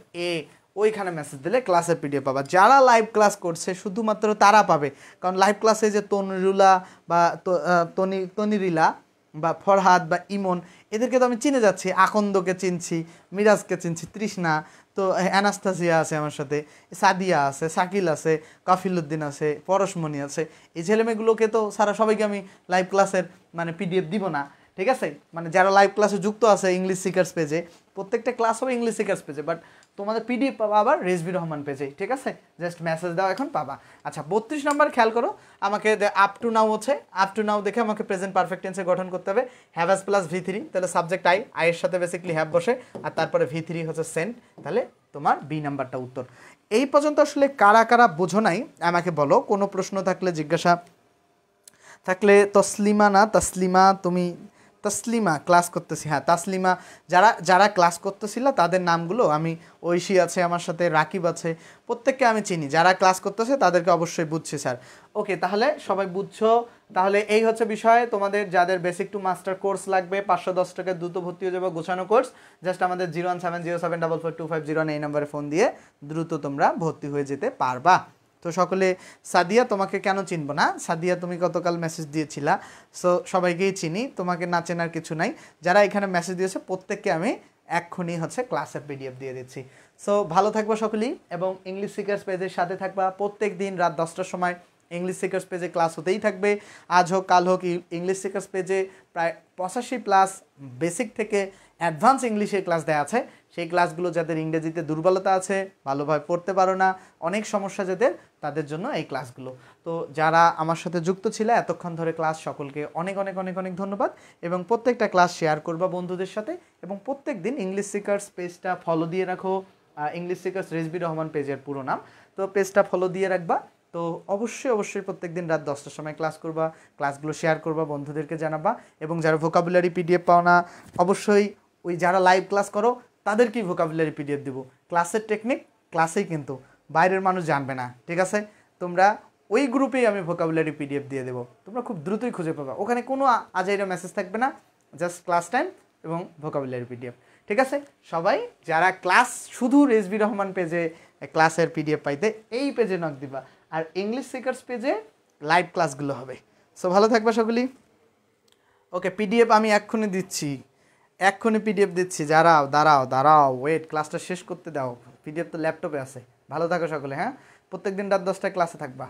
ওইখানে মেসেজ দিলে ক্লাসের পিডিএফ পাবা। যারা লাইভ ক্লাস করছে শুধুমাত্র তারা পাবে, কারণ লাইভ ক্লাসে যে তনিরুলা বা তনিরিলা বা ফরহাদ বা ইমন, এদেরকে তো আমি চিনে যাচ্ছি, আকন্দকে চিনছি, মিরাজকে চিনছি, তৃষ্ণা তো, অ্যানাস্তাসিয়া আছে আমার সাথে, সাদিয়া আছে, শাকিল আছে, কাফিলউদ্দিন আছে, পরশমণি আছে। এই ছেলেমেয়েগুলোকে তো সারা সবাইকে আমি লাইভ ক্লাসের মানে পিডিএফ দিব না, ঠিক আছে? মানে যারা লাইভ ক্লাসে যুক্ত আছে ইংলিশ সিকার্স পেজে, প্রত্যেকটা ক্লাস হবে ইংলিশ সিকার্স পেজে, বাট তোমাদের পিডিএফ পাবা আবার রেজবি রহমান পেজে, ঠিক আছে? জাস্ট মেসেজ দাও, এখন পাবা। আচ্ছা 32 নম্বর খেয়াল করো, আমাকে আপ টু নাও দেখে আমাকে প্রেজেন্ট পারফেক্ট টেন্সে গঠন করতে হবে। হ্যাভ হ্যাজ প্লাস ভি3, তাহলে সাবজেক্ট আইয়ের সাথে বেসিক্যালি হ্যাভ বসে, আর তারপরে ভি3 হচ্ছে সেন্ট, তাহলে তোমার বি নাম্বারটা উত্তর। এই পর্যন্ত আসলে কারা বোঝো নাই আমাকে বলো, কোনো প্রশ্ন থাকলে জিজ্ঞাসা থাকলে। তসলিমা ক্লাস করতেছি, হ্যাঁ তাসলিমা, যারা ক্লাস করতেছিল তাদের নামগুলো আমি, ঐশী আছে আমার সাথে, রাকিব আছে, প্রত্যেককে আমি চিনি। যারা ক্লাস করতেছে তাদেরকে অবশ্যই বুঝছি স্যার। ওকে, তাহলে সবাই বুঝছো? তাহলে এই হচ্ছে বিষয়। তোমাদের যাদের বেসিক টু মাস্টার কোর্স লাগবে 510 টাকা দ্রুত ভর্তি হয়ে যাবে, গোছানো কোর্স। জাস্ট আমাদের 01707442501 এই নাম্বারে ফোন দিয়ে দ্রুত তোমরা ভর্তি হয়ে যেতে পারবা। তো সকলে, সাদিয়া তোমাকে কেন চিনবো না? সাদিয়া তুমি গতকাল মেসেজ দিয়েছিলা, সো সবাইকেই চিনি, তোমাকে না চেনার কিছু নাই। যারা এখানে মেসেজ দিয়েছে প্রত্যেককে আমি এক্ষুনি হচ্ছে ক্লাসের পিডিএফ দিয়ে দিচ্ছি। সো ভালো থাকবা সকলেই, এবং ইংলিশ সিকার্স পেজের সাথে থাকবা। প্রত্যেক দিন রাত 10টার সময় ইংলিশ সিকার্স পেজে ক্লাস হতেই থাকবে, আজ হোক কাল হোক। ইংলিশ সিকার্স পেজে প্রায় 85+ বেসিক থেকে অ্যাডভান্স ইংলিশের ক্লাস দেওয়া আছে। সেই ক্লাসগুলো যাদের ইংরেজিতে দুর্বলতা আছে, ভালোভাবে পড়তে পারো না, অনেক সমস্যা যাদের, তাদের জন্য এই ক্লাসগুলো। তো যারা আমার সাথে যুক্ত ছিল এতক্ষণ ধরে ক্লাস, সকলকে অনেক অনেক অনেক অনেক ধন্যবাদ। এবং প্রত্যেকটা ক্লাস শেয়ার করবা বন্ধুদের সাথে, এবং প্রত্যেক দিন ইংলিশ সিকার্স পেজটা ফলো দিয়ে রাখো। ইংলিশ সিকার্স রেজবি রহমান পেজের পুরো নাম, তো পেজটা ফলো দিয়ে রাখবা। তো অবশ্যই প্রত্যেক দিন রাত 10টার সময় ক্লাস করবা, ক্লাসগুলো শেয়ার করবা, বন্ধুদেরকে জানাবা। এবং যারা ভোকাবুলারি পিডিএফ পাও না, অবশ্যই ওই যারা লাইভ ক্লাস করো তাদেরকেই ভোকাবুলারি পিডিএফ দিব। ক্লাসের টেকনিক ক্লাসেই, কিন্তু বাইরের মানুষ জানবে না, ঠিক আছে? তোমরা ওই গ্রুপেই আমি ভোকাবুলারি পিডিএফ দিয়ে দেবো, তোমরা খুব দ্রুতই খুঁজে পাবা। ওখানে কোনো আজাইরা মেসেজ থাকবে না, জাস্ট ক্লাস টাইম এবং ভোকাবুলারি পিডিএফ, ঠিক আছে? সবাই যারা ক্লাস শুধু রেজবি রহমান পেজে ক্লাসের পিডিএফ পাইতে, এই পেজে নক দিবা, আর ইংলিশ সিকার্স পেজে লাইভ ক্লাসগুলো হবে। সো ভালো থাকবা সকলেই। ওকে, পিডিএফ আমি এক্ষুনি পিডিএফ দিচ্ছি। দাঁড়াও, ওয়েট, ক্লাসটা শেষ করতে দাও। পিডিএফ তো ল্যাপটপে আছে। ভালো থাকো সকলে, হ্যাঁ? প্রত্যেকদিন রাত 10টায় ক্লাসে থাকবা।